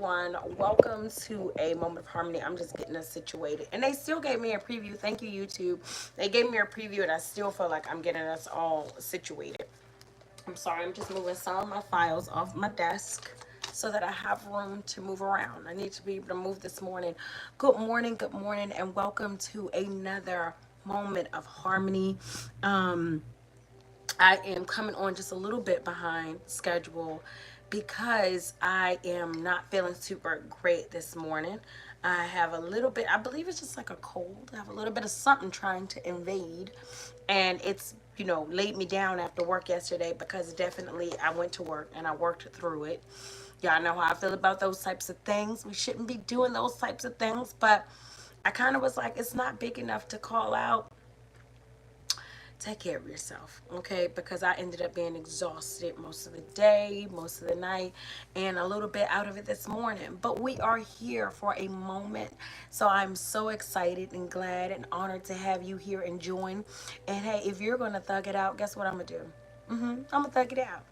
everyone. Welcome to a Moment of Harmony. I'm just getting us situated. And they still gave me a preview. Thank you, YouTube. They gave me a preview, and I still feel like I'm getting us all situated. I'm sorry, I'm just moving some of my files off my desk so that I have room to move around. I need to be able to move this morning. Good morning, and welcome to another Moment of Harmony. Um, I am coming on just a little bit behind schedule because I am not feeling super great this morning. I have a little bit, I believe it's just like a cold. I have a little bit of something trying to invade, and it's, laid me down after work yesterday because definitely I went to work and I worked through it. Y'all know how I feel about those types of things. We shouldn't be doing those types of things, but I kind of was like, it's not big enough to call out. Take care of yourself, okay? Because I ended up being exhausted most of the day, most of the night, and a little bit out of it this morning. But we are here for a moment, so I'm so excited and glad and honored to have you here and join. And hey, if you're gonna thug it out, guess what I'm gonna do? I'm gonna thug it out.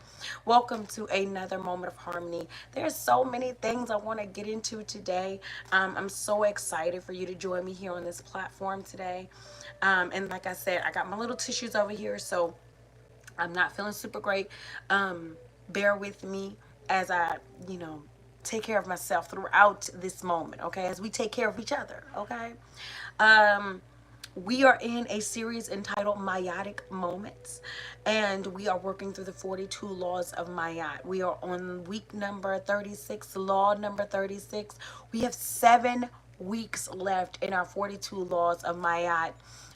Welcome to another Moment of Harmony. There's so many things I want to get into today. I'm so excited for you to join me here on this platform today. And like I said, I got my little tissues over here, so I'm not feeling super great. Bear with me as I, you know, take care of myself throughout this moment, okay? As we take care of each other, okay? Um, we are in a series entitled Meiotic Moments, and we are working through the 42 laws of Mayat. We are on week number 36, law number 36. We have 7 weeks left in our 42 laws of Mayat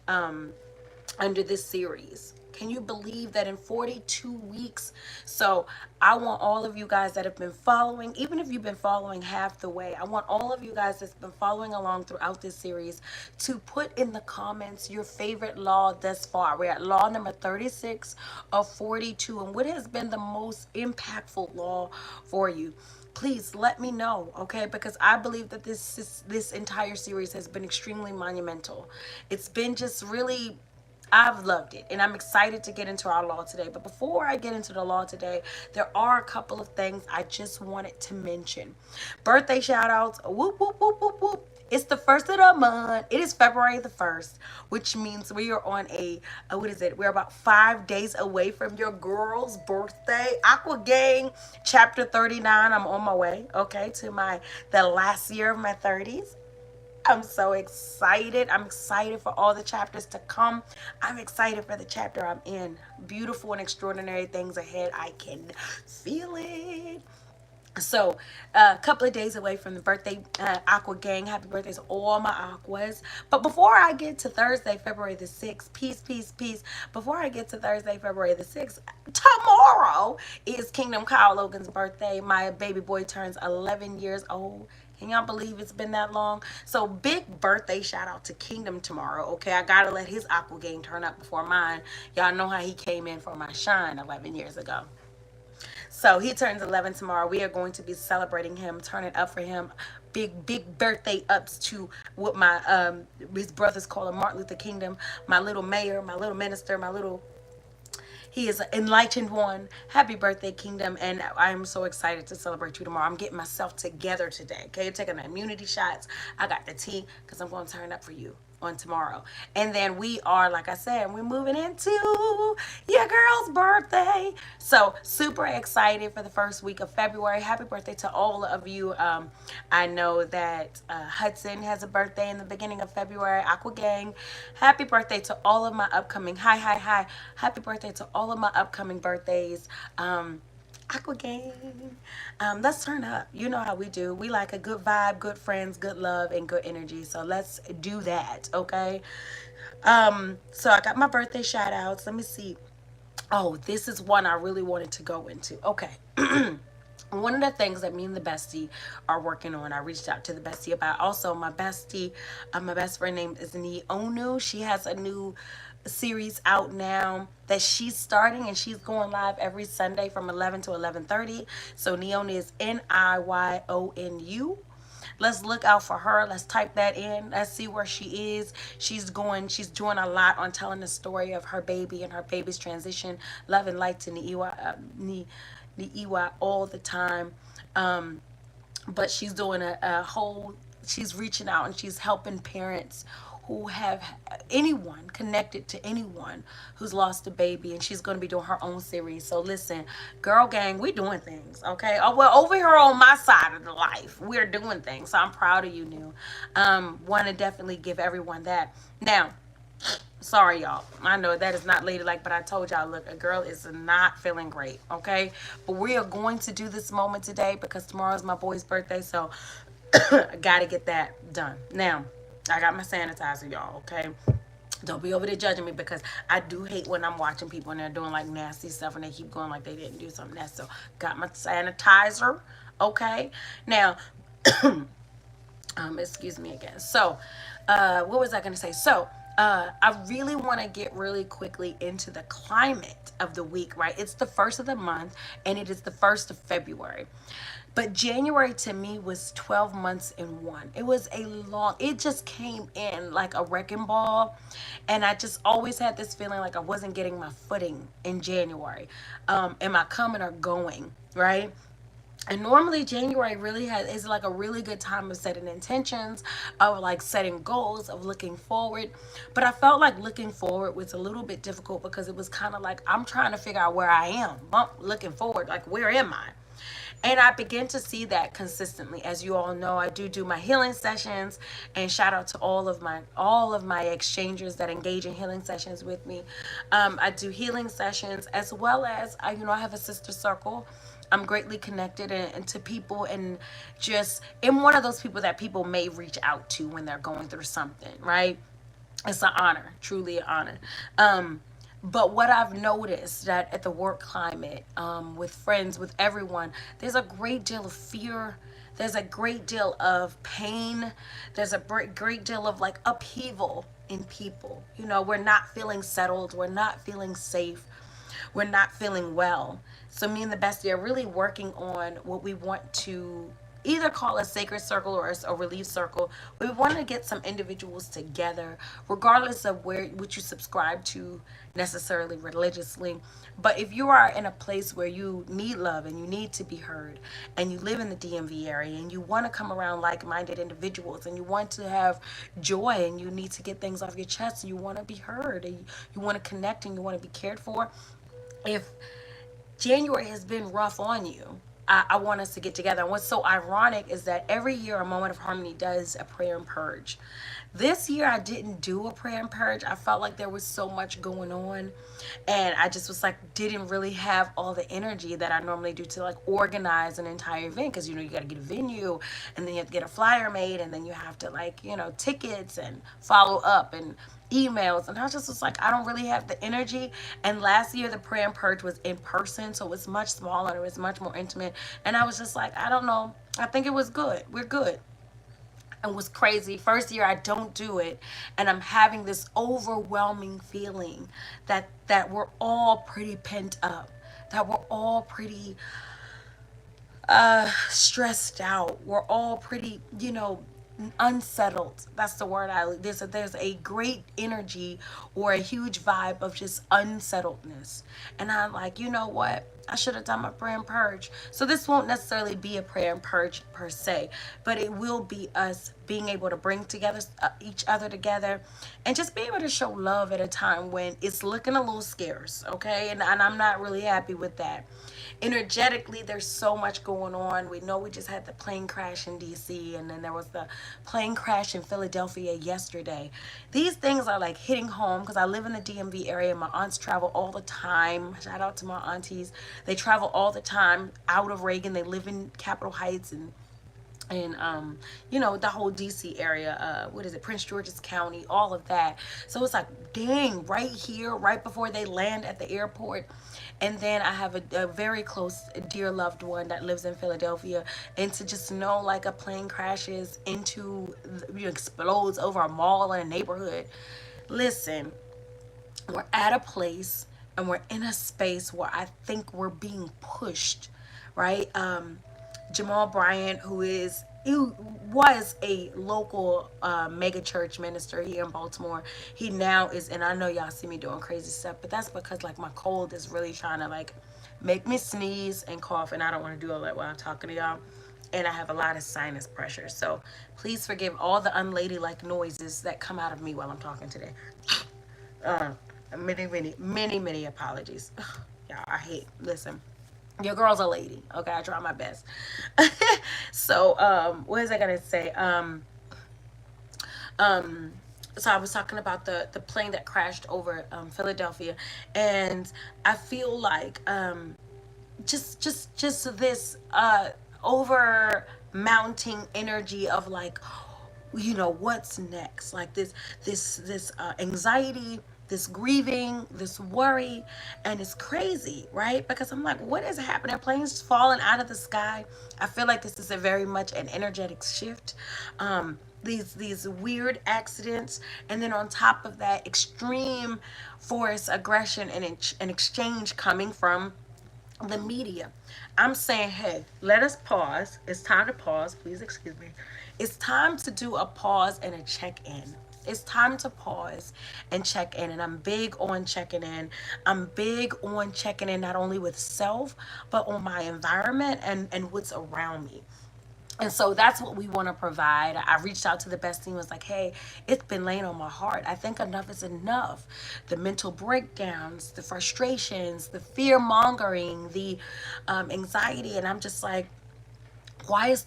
under this series. Can you believe that in 42 weeks? So I want all of you guys that have been following, even if you've been following half the way, I want all of you guys that's been following along throughout this series to put in the comments your favorite law thus far. We're at law number 36 of 42. And what has been the most impactful law for you? Please let me know, okay? Because I believe that this entire series has been extremely monumental. It's been just really, I've loved it, and I'm excited to get into our law today. But before I get into the law today, there are a couple of things I just wanted to mention. Birthday shout outs. Whoop, whoop, whoop, whoop, whoop. It's the first of the month. It is February the 1st, which means we are on what is it? We're about 5 days away from your girl's birthday. Aqua Gang, chapter 39. I'm on my way, okay, to the last year of my 30s. I'm so excited. I'm excited for all the chapters to come. I'm excited for the chapter I'm in. Beautiful and extraordinary things ahead. I can feel it. So, a couple of days away from the birthday, Aqua Gang. Happy birthdays to all my Aquas. But before I get to Thursday, February the 6th, peace, peace, peace. Before I get to Thursday, February the 6th, tomorrow is Kingdom Kyle Logan's birthday. My baby boy turns 11 years old. Can y'all believe it's been that long? So big birthday shout out to Kingdom tomorrow. Okay, I gotta let his Aqua Gang turn up before mine. Y'all know how he came in for my shine 11 years ago. So he turns 11 tomorrow. We are going to be celebrating him, turning up for him. Big birthday ups to what my his brothers call him, Martin Luther Kingdom, my little mayor, my little minister, my little, he is an enlightened one. Happy birthday, Kingdom. And I am so excited to celebrate you tomorrow. I'm getting myself together today. Okay, taking the immunity shots. I got the tea because I'm going to turn up for you on tomorrow. And then we are, like I said, we're moving into your girl's birthday. So super excited for the first week of February. Happy birthday to all of you. I know that Hudson has a birthday in the beginning of February. Aqua Gang. Happy birthday to all of my upcoming, hi. Happy birthday to all of my upcoming birthdays. Aqua Gang. Let's turn up. You know how we do. We like a good vibe, good friends, good love, and good energy. So let's do that, okay? So I got my birthday shout outs. Let me see. Oh, this is one I really wanted to go into. Okay. One of the things that me and the bestie are working on, I reached out to the bestie about. Also, my best friend named is Onu. She has a new series out now that she's starting, and she's going live every Sunday from 11 to 11:30. So Neonu is Nionu. Let's look out for her. Let's type that in. Let's see where she is. She's doing a lot on telling the story of her baby and her baby's transition. Love and light to Niiwa all the time. but she's doing a whole, she's reaching out and she's helping parents who have anyone connected to anyone who's lost a baby, and she's going to be doing her own series. So listen, girl gang, we doing things, okay? Oh, well, over here on my side of the life, we're doing things. So I'm proud of you, New. Want to definitely give everyone that. Now, sorry, y'all. I know that is not ladylike, but I told y'all, look, a girl is not feeling great, okay? But we are going to do this moment today because tomorrow is my boy's birthday, so I gotta get that done. Now, I got my sanitizer, y'all, okay? Don't be over there judging me because I do hate when I'm watching people and they're doing like nasty stuff and they keep going like they didn't do something nasty. So, got my sanitizer, okay? Now, excuse me again. So, what was I going to say? So, I really want to get really quickly into the climate of the week, right? It's the first of the month and it is the 1st of February. But January to me was 12 months in one. It was a long, it just came in like a wrecking ball. And I just always had this feeling like I wasn't getting my footing in January. Am I coming or going, right? And normally January really is like a really good time of setting intentions, of like setting goals, of looking forward. But I felt like looking forward was a little bit difficult because it was kind of like I'm trying to figure out where I am. Well, looking forward, like where am I? And I begin to see that consistently. As you all know, I do my healing sessions, and shout out to all of my exchangers that engage in healing sessions with me. I do healing sessions as well as I have a sister circle. I'm greatly connected and to people, and just am one of those people that people may reach out to when they're going through something, right? It's an honor, truly an honor. But what I've noticed that at the work climate, with friends, with everyone, there's a great deal of fear. There's a great deal of pain. There's a great deal of like upheaval in people. We're not feeling settled. We're not feeling safe. We're not feeling well. So me and the bestie are really working on what we want to either call a sacred circle or a relief circle. We want to get some individuals together, regardless of what you subscribe to necessarily religiously. But if you are in a place where you need love and you need to be heard, and you live in the DMV area and you want to come around like-minded individuals and you want to have joy and you need to get things off your chest and you want to be heard and you want to connect and you want to be cared for, if January has been rough on you, I want us to get together. And what's so ironic is that every year a Moment of Harmony does a prayer and purge. This year I didn't do a prayer and purge. I felt like there was so much going on, and I just was like didn't really have all the energy that I normally do to like organize an entire event, because you got to get a venue, and then you have to get a flyer made, and then you have to like tickets and follow up and emails. And I just was like, I don't really have the energy. And last year the prayer and purge was in person, so it was much smaller, it was much more intimate, and I was just like, I don't know, I think it was good, we're good. And was crazy, first year I don't do it, and I'm having this overwhelming feeling that we're all pretty pent up, that we're all pretty stressed out. We're all pretty, unsettled. That's the word there's a great energy or a huge vibe of just unsettledness. And I'm like, you know what? I should have done my prayer and purge. So this won't necessarily be a prayer and purge per se, but it will be us being able to bring together each other together, and just be able to show love at a time when it's looking a little scarce, okay? And I'm not really happy with that. Energetically, there's so much going on. We know we just had the plane crash in DC, and then there was the plane crash in Philadelphia yesterday. These things are like hitting home because I live in the DMV area. My aunts travel all the time. Shout out to my aunties. They travel all the time out of Reagan. They live in Capitol Heights and the whole DC area, what is it, Prince George's County, all of that. So it's like, dang, right here, right before they land at the airport. And then I have a very close dear loved one that lives in Philadelphia, and to just know like a plane crashes into explodes over a mall in a neighborhood. Listen, we're at a place and we're in a space where I think we're being pushed, right? Jamal Bryant, he was a local mega church minister here in Baltimore. He now is, and I know y'all see me doing crazy stuff, but that's because like my cold is really trying to like make me sneeze and cough, and I don't want to do all that while I'm talking to y'all. and I have a lot of sinus pressure. So please forgive all the unladylike noises that come out of me while I'm talking today. Uh, many apologies. Y'all, I hate, listen, your girl's a lady. Okay, I try my best. So, what is I gonna say? Um, so I was talking about the plane that crashed over Philadelphia, and I feel like just this over mounting energy of like, what's next, like this anxiety, this grieving, this worry. And it's crazy, right? Because I'm like, what is happening? Planes falling out of the sky. I feel like this is a very much an energetic shift. These weird accidents, and then on top of that, extreme force, aggression, and an exchange coming from the media. I'm saying, hey, let us pause. It's time to pause. Please excuse me. It's time to do a pause and a check in. It's time to pause and check in. And I'm big on checking in. I'm big on checking in not only with self, but on my environment and what's around me. And so that's what we want to provide. I reached out to the best team, was like, hey, it's been laying on my heart. I think enough is enough. The mental breakdowns, the frustrations, the fear mongering, the anxiety. And I'm just like, why is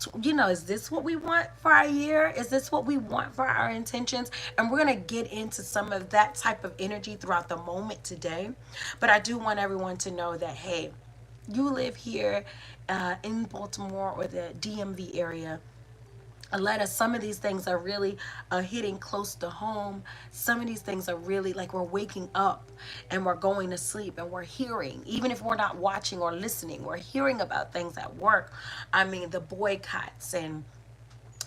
this what we want for our year? Is this what we want for our intentions? And we're going to get into some of that type of energy throughout the moment today. But I do want everyone to know that, hey, you live here in Baltimore or the DMV area. Let us, some of these things are really hitting close to home. Some of these things are really like we're waking up and we're going to sleep and we're hearing, even if we're not watching or listening, we're hearing about things at work. I mean, the boycotts, and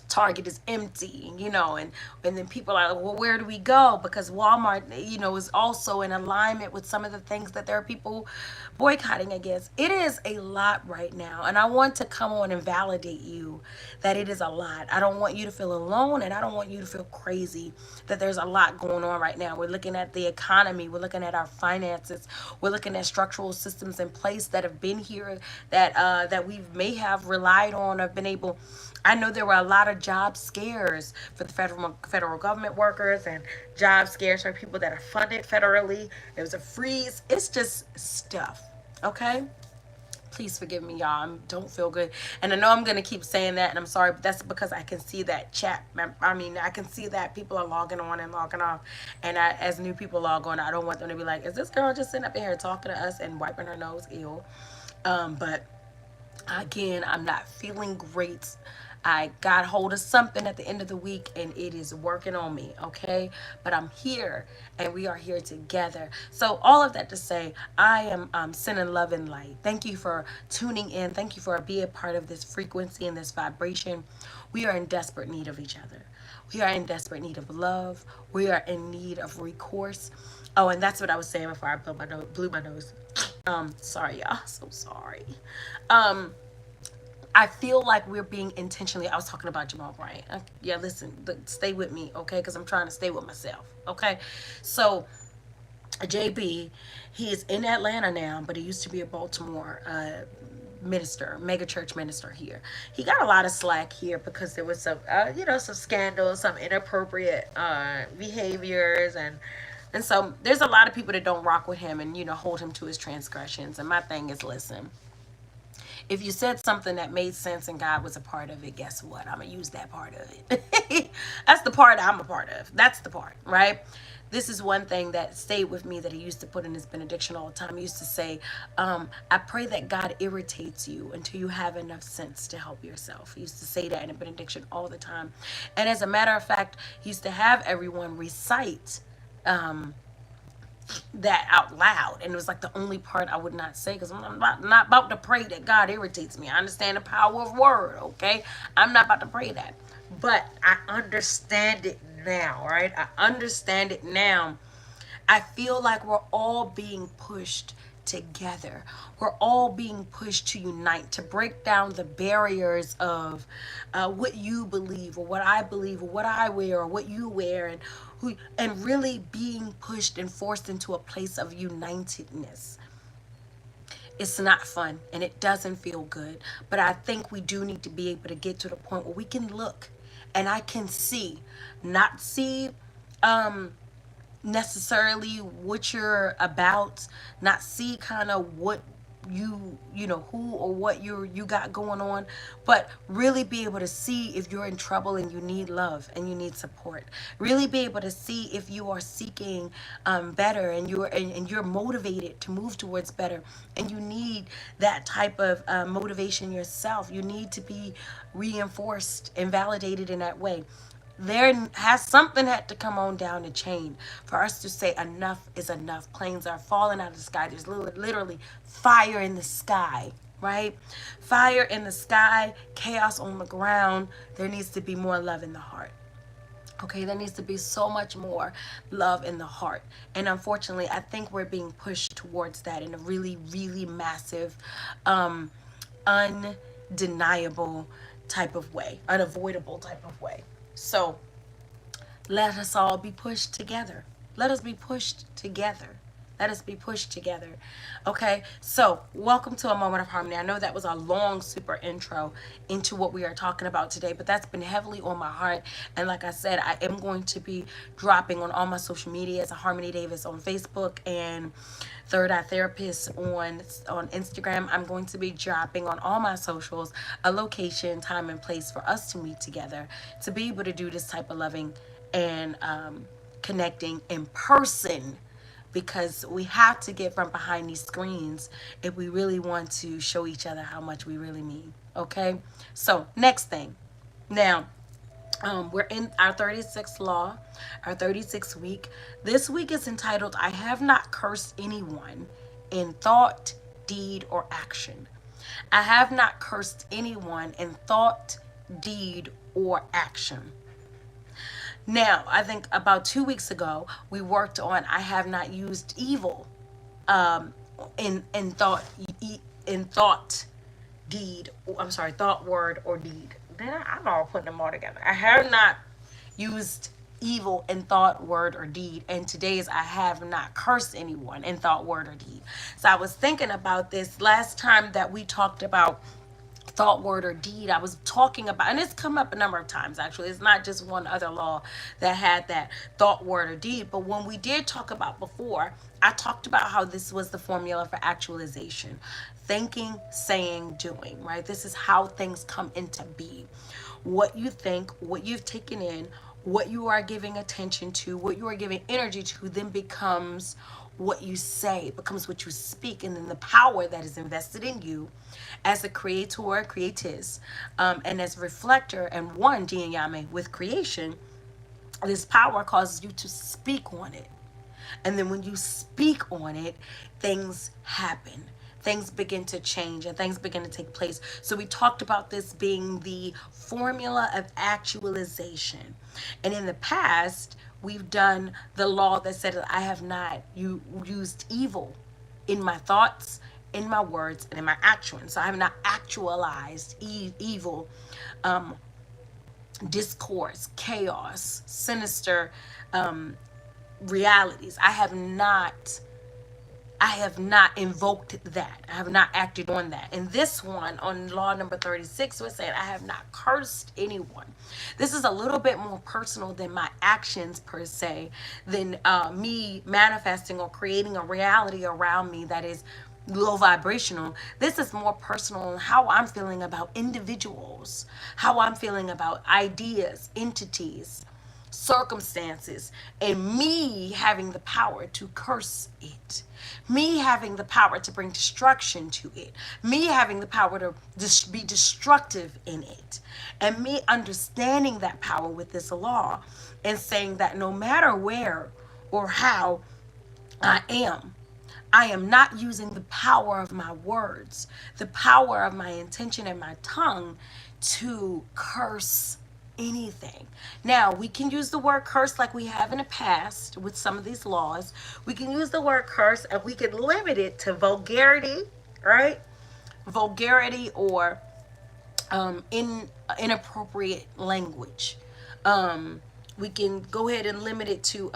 Target is empty, and then people are like, well, where do we go? Because Walmart, is also in alignment with some of the things that there are people boycotting against. It is a lot right now, and I want to come on and validate you that it is a lot. I don't want you to feel alone, and I don't want you to feel crazy that there's a lot going on right now. We're looking at the economy, we're looking at our finances, we're looking at structural systems in place that have been here, that we may have relied on or been able. I know there were a lot of job scares for the federal government workers, and job scares for people that are funded federally. There was a freeze. It's just stuff. Okay? Please forgive me, y'all. I don't feel good. And I know I'm going to keep saying that, and I'm sorry, but that's because I can see that chat. I mean, I can see that people are logging on and logging off. And as new people log on, I don't want them to be like, is this girl just sitting up here talking to us and wiping her nose? Ew. But again, I'm not feeling great. I got hold of something at the end of the week and it is working on me, okay? But I'm here and we are here together. So all of that to say, I am sending love and light. Thank you for tuning in. Thank you for being a part of this frequency and this vibration. We are in desperate need of each other. We are in desperate need of love. We are in need of recourse. Oh, and that's what I was saying before I blew my nose. Sorry, y'all. So sorry. I feel like we're being intentionally. I was talking about Jamal Bryant. Yeah, listen, stay with me, okay? Because I'm trying to stay with myself, okay? So, JB, he is in Atlanta now, but he used to be a Baltimore minister, mega church minister here. He got a lot of slack here because there was some, some scandals, some inappropriate behaviors, and so there's a lot of people that don't rock with him and hold him to his transgressions. And my thing is, listen, if you said something that made sense and God was a part of it, guess what? I'm going to use that part of it. That's the part I'm a part of. That's the part, right? This is one thing that stayed with me that he used to put in his benediction all the time. He used to say, I pray that God irritates you until you have enough sense to help yourself. He used to say that in a benediction all the time. And as a matter of fact, he used to have everyone recite that out loud, and it was like the only part I would not say, because I'm not about to pray that God irritates me. I understand the power of word, okay? I'm not about to pray that, but I understand it now, right? I understand it now. I feel like we're all being pushed together. We're all being pushed to unite, to break down the barriers of what you believe or what I believe or what I wear or what you wear, and really being pushed and forced into a place of unitedness. It's not fun and it doesn't feel good. But I think we do need to be able to get to the point where we can look and I can see, not see necessarily what you're about, not see kind of what you know who or what you got going on, but really be able to see if you're in trouble and you need love and you need support. Really be able to see if you are seeking better and you're motivated to move towards better and you need that type of motivation yourself. You need to be reinforced and validated in that way. There has something had to come on down the chain for us to say enough is enough. Planes are falling out of the sky. There's literally fire in the sky, right? Fire in the sky, chaos on the ground. There needs to be more love in the heart. Okay, there needs to be so much more love in the heart. And unfortunately, I think we're being pushed towards that in a really, really massive, undeniable type of way, unavoidable type of way. So let us all be pushed together. Let us be pushed together. Let us be pushed together. Okay, so welcome to a moment of harmony. I know that was a long, super intro into what we are talking about today, but that's been heavily on my heart. And like I said, I am going to be dropping on all my social media as a Harmony Davis on Facebook and Third Eye Therapist on Instagram. I'm going to be dropping on all my socials a location, time, and place for us to meet together to be able to do this type of loving and connecting in person, because we have to get from behind these screens if we really want to show each other how much we really mean. Okay, so next thing. Now, we're in our 36th law, our 36th week. This week is entitled, I have not cursed anyone in thought, deed, or action. I have not cursed anyone in thought, deed, or action. Now, I think about 2 weeks ago, we worked on I have not used evil in thought, in thought, deed. I'm sorry, thought, word, or deed. Then I'm all putting them all together. I have not used evil in thought, word, or deed. And today's I have not cursed anyone in thought, word, or deed. So I was thinking about this last time that we talked about thought, word, or deed. I was talking about, and it's come up a number of times actually. It's not just one other law that had that thought, word, or deed. But when we did talk about before, I talked about how this was the formula for actualization: thinking, saying, doing, right? This is how things come into being. What you think, what you've taken in, what you are giving attention to, what you are giving energy to, then becomes what you say, becomes what you speak, and then the power that is invested in you as a creator, creatis, and as a reflector and one yin yang with creation. This power causes you to speak on it. And then when you speak on it, things happen. Things begin to change and things begin to take place. So we talked about this being the formula of actualization. And in the past, we've done the law that said that I have not used evil in my thoughts, in my words, and in my actions. So I have not actualized evil, discourse, chaos, sinister realities. I have not invoked that. I have not acted on that. And this one, on law number 36, was saying I have not cursed anyone. This is a little bit more personal than my actions per se, than me manifesting or creating a reality around me that is low vibrational. This is more personal on how I'm feeling about individuals, how I'm feeling about ideas, entities, circumstances, and me having the power to curse it, me having the power to bring destruction to it, me having the power to be destructive in it, and me understanding that power with this law and saying that no matter where or how I am not using the power of my words, the power of my intention and my tongue to curse anything. Now, we can use the word curse like we have in the past with some of these laws. We can use the word curse and we can limit it to vulgarity, right? Vulgarity or inappropriate language. We can go ahead and limit it to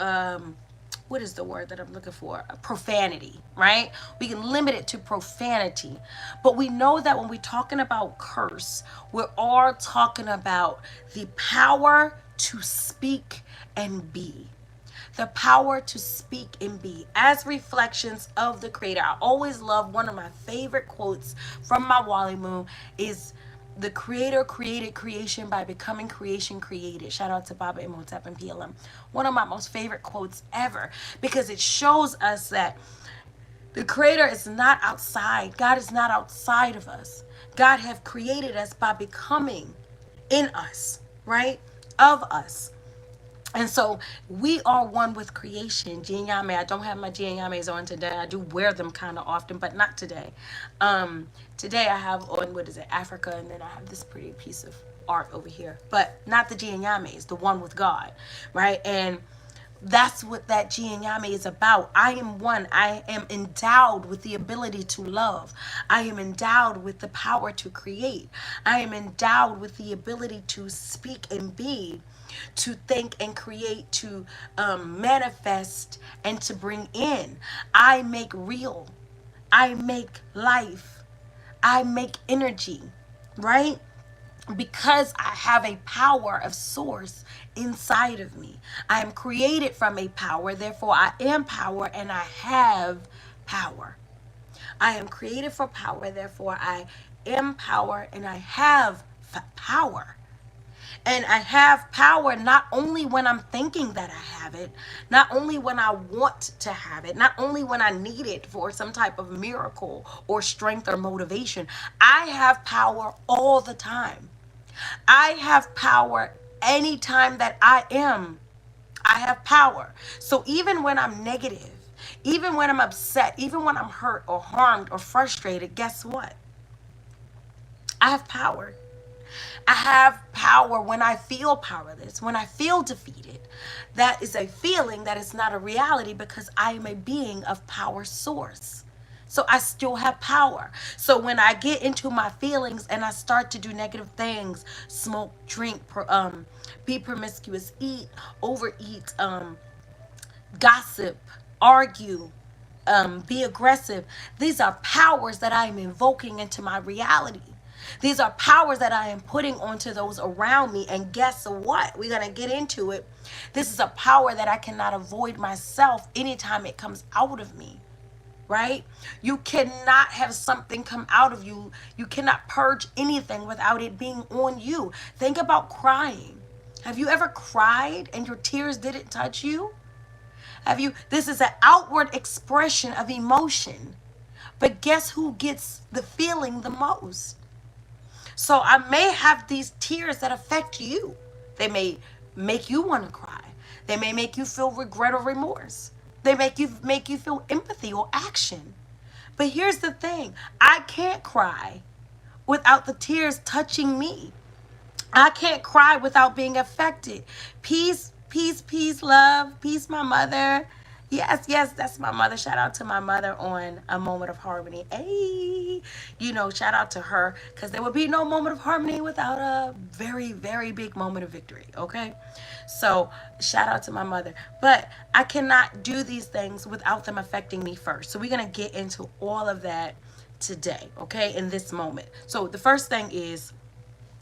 what is the word that I'm looking for? Profanity, right? We can limit it to profanity. But we know that when we're talking about curse, we're all talking about the power to speak and be. The power to speak and be as reflections of the creator. I always love, one of my favorite quotes from my Wally Moon is, the creator created creation by becoming creation created. Shout out to Baba Imhotep and PLM. One of my most favorite quotes ever, because it shows us that the creator is not outside. God is not outside of us. God have created us by becoming in us, right? Of us. And so we are one with creation. Jinyame, I don't have my Jinyames on today. I do wear them kind of often, but not today. Today I have on, what is it, Africa, and then I have this pretty piece of art over here. But not the Jinyames, the one with God, right? And that's what that Jinyame is about. I am one. I am endowed with the ability to love. I am endowed with the power to create. I am endowed with the ability to speak and be, to think and create, to manifest and to bring in. I make real. I make life. I make energy, right? Because I have a power of source inside of me. I am created from a power, therefore I am power and I have power. I am created for power, therefore I am power and I have power. And I have power not only when I'm thinking that I have it, not only when I want to have it, not only when I need it for some type of miracle or strength or motivation. I have power all the time. I have power anytime that I am. I have power. So even when I'm negative, even when I'm upset, even when I'm hurt or harmed or frustrated, guess what? I have power. I have power when I feel powerless, when I feel defeated. That is a feeling, that is not a reality, because I am a being of power source. So I still have power. So when I get into my feelings and I start to do negative things, smoke, drink, be promiscuous, eat, overeat, gossip, argue, be aggressive. These are powers that I am invoking into my reality. These are powers that I am putting onto those around me. And guess what? We're going to get into it. This is a power that I cannot avoid myself anytime it comes out of me. Right? You cannot have something come out of you. You cannot purge anything without it being on you. Think about crying. Have you ever cried and your tears didn't touch you? Have you? This is an outward expression of emotion. But guess who gets the feeling the most? So I may have these tears that affect you. They may make you want to cry. They may make you feel regret or remorse. They make you feel empathy or action. But here's the thing. I can't cry without the tears touching me. I can't cry without being affected. Peace, peace, peace, love. Peace, my mother. Yes, yes, that's my mother. Shout out to my mother on A Moment of Harmony. Hey, shout out to her, because there would be no moment of harmony without a very, very big moment of victory. Okay, so shout out to my mother. But I cannot do these things without them affecting me first. So we're gonna get into all of that today, okay, in this moment. So the first thing is,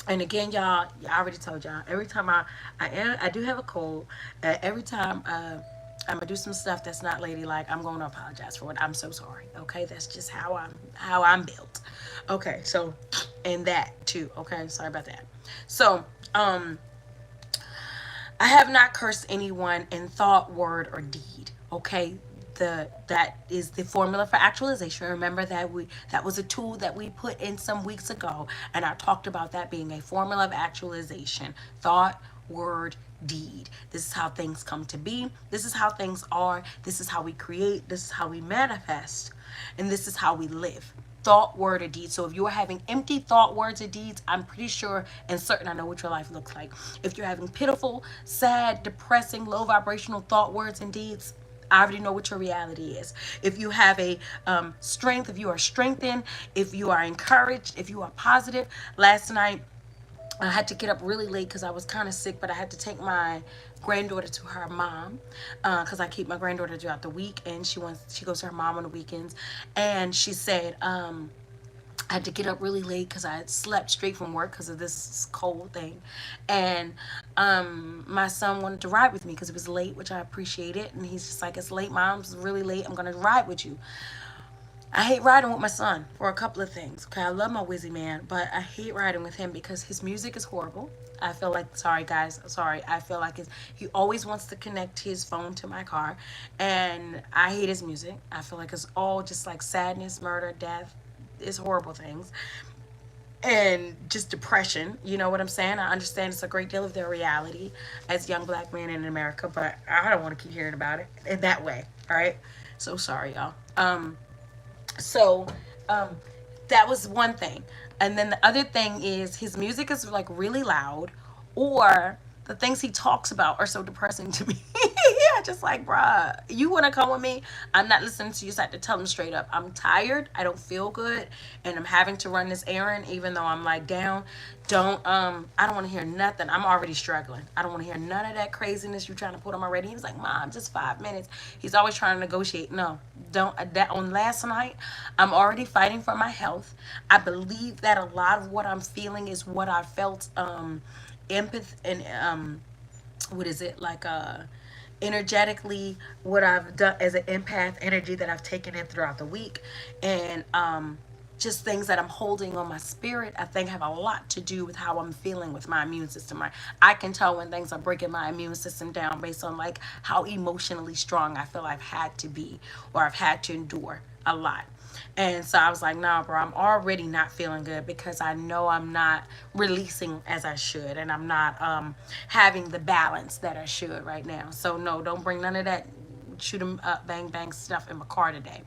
and again, y'all, I already told y'all, every time I do have a cold. Every time I'm gonna do some stuff that's not ladylike, I'm gonna apologize for it. I'm so sorry. Okay, that's just how I'm built. Okay, so, and that too. Okay, sorry about that. So, I have not cursed anyone in thought, word, or deed. Okay, that is the formula for actualization. Remember that was a tool that we put in some weeks ago, and I talked about that being a formula of actualization: thought, word, deed. This is how things come to be. This is how things are. This is how we create. This is how we manifest, and this is how we live. Thought, word, or deed. So if you are having empty thought, words, or deeds, I'm pretty sure and certain I know what your life looks like. If you're having pitiful, sad, depressing, low vibrational thought, words, and deeds, I already know what your reality is. If you have a strength, if you are strengthened, if you are encouraged, if you are positive. Last night, I had to get up really late because I was kind of sick, but I had to take my granddaughter to her mom because I keep my granddaughter throughout the week, and she goes to her mom on the weekends. And she said I had to get up really late because I had slept straight from work because of this cold thing, and my son wanted to ride with me because it was late, which I appreciate it. And he's just like, "It's late, mom. It's really late. I'm gonna ride with you." I hate riding with my son for a couple of things. Okay, I love my Wizzy man, but I hate riding with him because his music is horrible. I feel like, sorry guys, sorry. I feel like he always wants to connect his phone to my car, and I hate his music. I feel like it's all just like sadness, murder, death. It's horrible things, and just depression. You know what I'm saying? I understand it's a great deal of their reality as young black men in America, but I don't want to keep hearing about it in that way. All right, so sorry, y'all. So um, that was one thing. And then the other thing is his music is like really loud, or the things he talks about are so depressing to me. Yeah, just like, bruh, you want to come with me? I'm not listening to you. So I had to tell him straight up, I'm tired. I don't feel good. And I'm having to run this errand, even though I'm like down. I don't want to hear nothing. I'm already struggling. I don't want to hear none of that craziness you're trying to put on my radio. He was like, Mom, just 5 minutes. He's always trying to negotiate. No, don't. That on last night, I'm already fighting for my health. I believe that a lot of what I'm feeling is what I felt, empath and what is it like energetically, what I've done as an empath energy that I've taken in throughout the week, and just things that I'm holding on my spirit, I think have a lot to do with how I'm feeling with my immune system. Right, I can tell when things are breaking my immune system down based on like how emotionally strong I feel I've had to be, or I've had to endure a lot. And so I was like, nah, bro, I'm already not feeling good because I know I'm not releasing as I should, and I'm not having the balance that I should right now. So no, don't bring none of that shoot 'em up, bang bang stuff in my car today.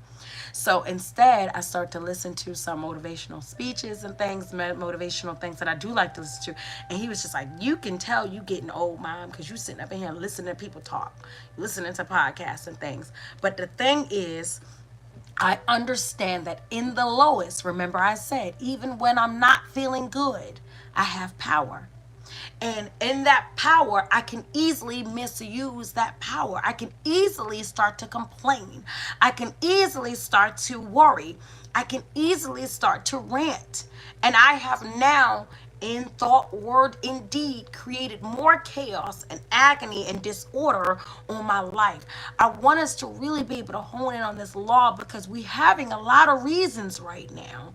So instead, I start to listen to some motivational speeches and things, motivational things that I do like to listen to. And he was just like, "You can tell you getting old, Mom, because you sitting up in here listening to people talk, listening to podcasts and things." But the thing is, I understand that in the lowest, remember I said, even when I'm not feeling good, I have power. And in that power, I can easily misuse that power. I can easily start to complain. I can easily start to worry. I can easily start to rant. And I have now, in thought, word, and deed, created more chaos and agony and disorder on my life. I want us to really be able to hone in on this law because we're having a lot of reasons right now.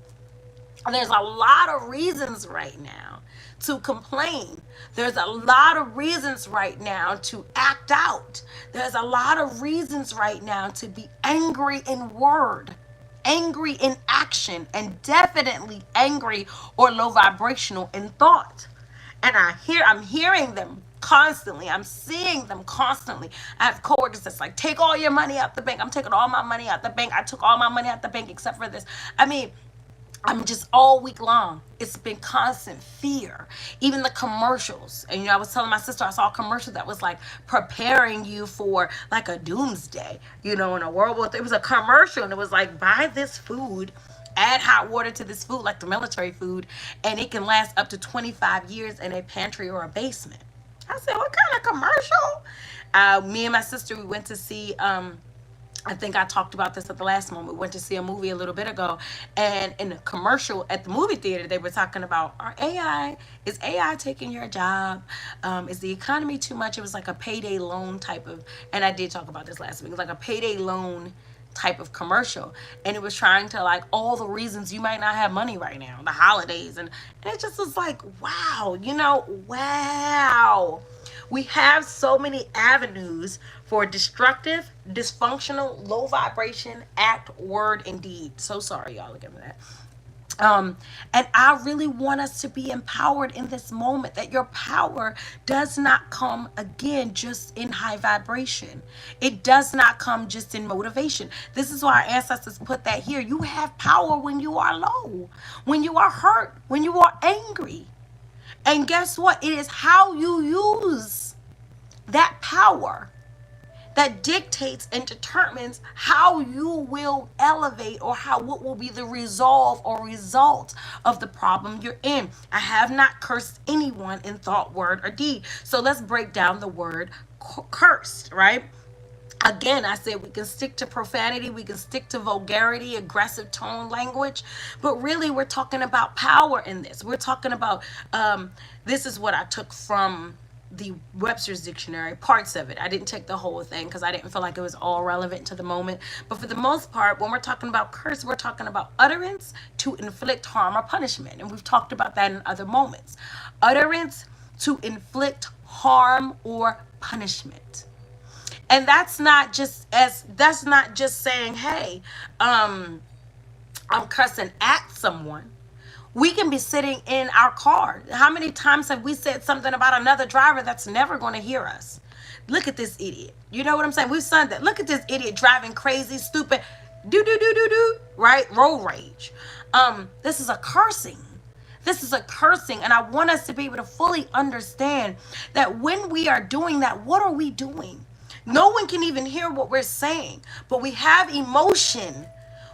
There's a lot of reasons right now to complain. There's a lot of reasons right now to act out. There's a lot of reasons right now to be angry in word, angry in action, and definitely angry or low vibrational in thought. And I'm hearing them constantly. I'm seeing them constantly. I have coworkers that's like, take all your money out the bank. I'm taking all my money out the bank. I took all my money out the bank except for this. I mean, I'm just all week long. It's been constant fear. Even the commercials. And I was telling my sister I saw a commercial that was like preparing you for like a doomsday, in a World War III. It was a commercial and it was like, buy this food, add hot water to this food, like the military food, and it can last up to 25 years in a pantry or a basement. I said, what kind of commercial? Me and my sister, we went to see I think I talked about this at the last moment. We went to see a movie a little bit ago, and in a commercial at the movie theater, they were talking about is AI taking your job? Is the economy too much? It was like a payday loan type of, and I did talk about this last week. It was like a payday loan type of commercial, and it was trying to like all the reasons you might not have money right now, the holidays, and it just was like, wow, wow. We have so many avenues for destructive, dysfunctional, low vibration act, word, and deed. So sorry, y'all. Look at that. And I really want us to be empowered in this moment, that your power does not come again just in high vibration. It does not come just in motivation. This is why our ancestors put that here. You have power when you are low, when you are hurt, when you are angry. And guess what? It is how you use that power that dictates and determines how you will elevate, or how what will be the resolve or result of the problem you're in. I have not cursed anyone in thought, word, or deed. So let's break down the word cursed, right? Again, I said we can stick to profanity, we can stick to vulgarity, aggressive tone language, but really we're talking about power in this. We're talking about, this is what I took from the Webster's dictionary, parts of it. I didn't take the whole thing because I didn't feel like it was all relevant to the moment. But for the most part, when we're talking about curse, we're talking about utterance to inflict harm or punishment. And we've talked about that in other moments. Utterance to inflict harm or punishment. And that's not just saying, hey, I'm cussing at someone. We can be sitting in our car. How many times have we said something about another driver that's never going to hear us? Look at this idiot. You know what I'm saying? We've said that. Look at this idiot driving crazy, stupid, do, right? Road rage. This is a cursing. This is a cursing. And I want us to be able to fully understand that when we are doing that, what are we doing? No one can even hear what we're saying, but we have emotion,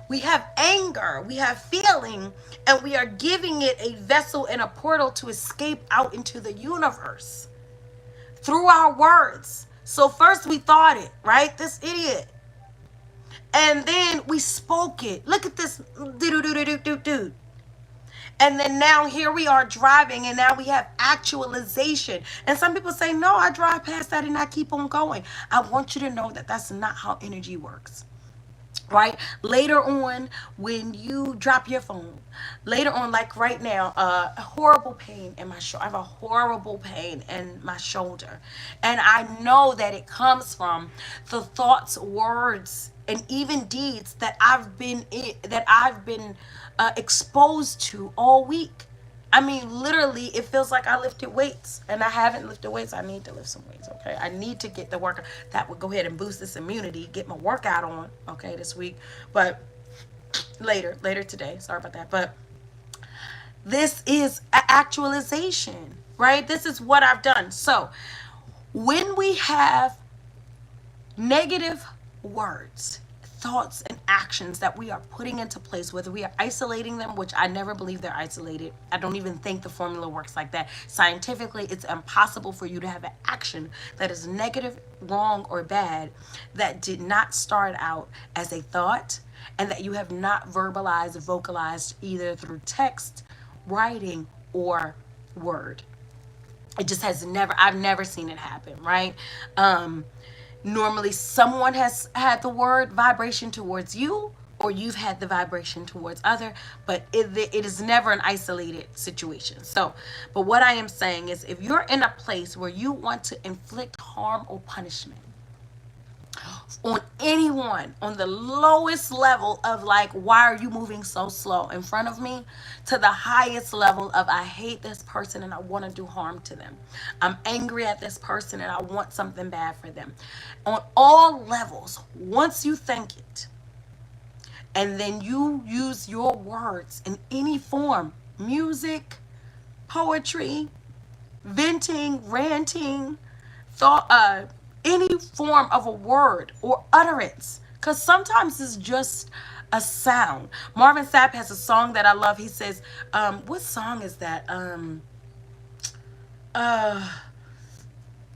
we have anger, we have feeling, and we are giving it a vessel and a portal to escape out into the universe through our words. So first we thought it, right? This idiot. And then we spoke it. Look at this. Do. And then now here we are driving, and now we have actualization. And some people say, no, I drive past that and I keep on going. I want you to know that that's not how energy works. Right? Later on, when you drop your phone, later on, like right now, a horrible pain in my shoulder. I have a horrible pain in my shoulder. And I know that it comes from the thoughts, words, and even deeds that I've been exposed to all week. I mean, literally, it feels like I lifted weights, and I haven't lifted weights. I need to lift some weights, okay? I need to get the workout. That would go ahead and boost this immunity, get my workout on, okay, this week. But later today. Sorry about that. But this is actualization, right? This is what I've done. So when we have negative words, thoughts, and actions that we are putting into place, whether we are isolating them, which I never believe they're isolated. I don't even think the formula works like that. Scientifically, it's impossible for you to have an action that is negative, wrong, or bad that did not start out as a thought and that you have not verbalized, vocalized either through text, writing, or word. It just has never, I've never seen it happen, right? Normally someone has had the word vibration towards you, or you've had the vibration towards other, but it is never an isolated situation. So, but what I am saying is, if you're in a place where you want to inflict harm or punishment on anyone, on the lowest level of like, why are you moving so slow in front of me, to the highest level of, I hate this person and I want to do harm to them. I'm angry at this person and I want something bad for them. On all levels, once you think it, and then you use your words in any form, music, poetry, venting, ranting, thought, any form of a word or utterance, because sometimes it's just a sound. Marvin Sapp has a song that I love. He says, what song is that? I've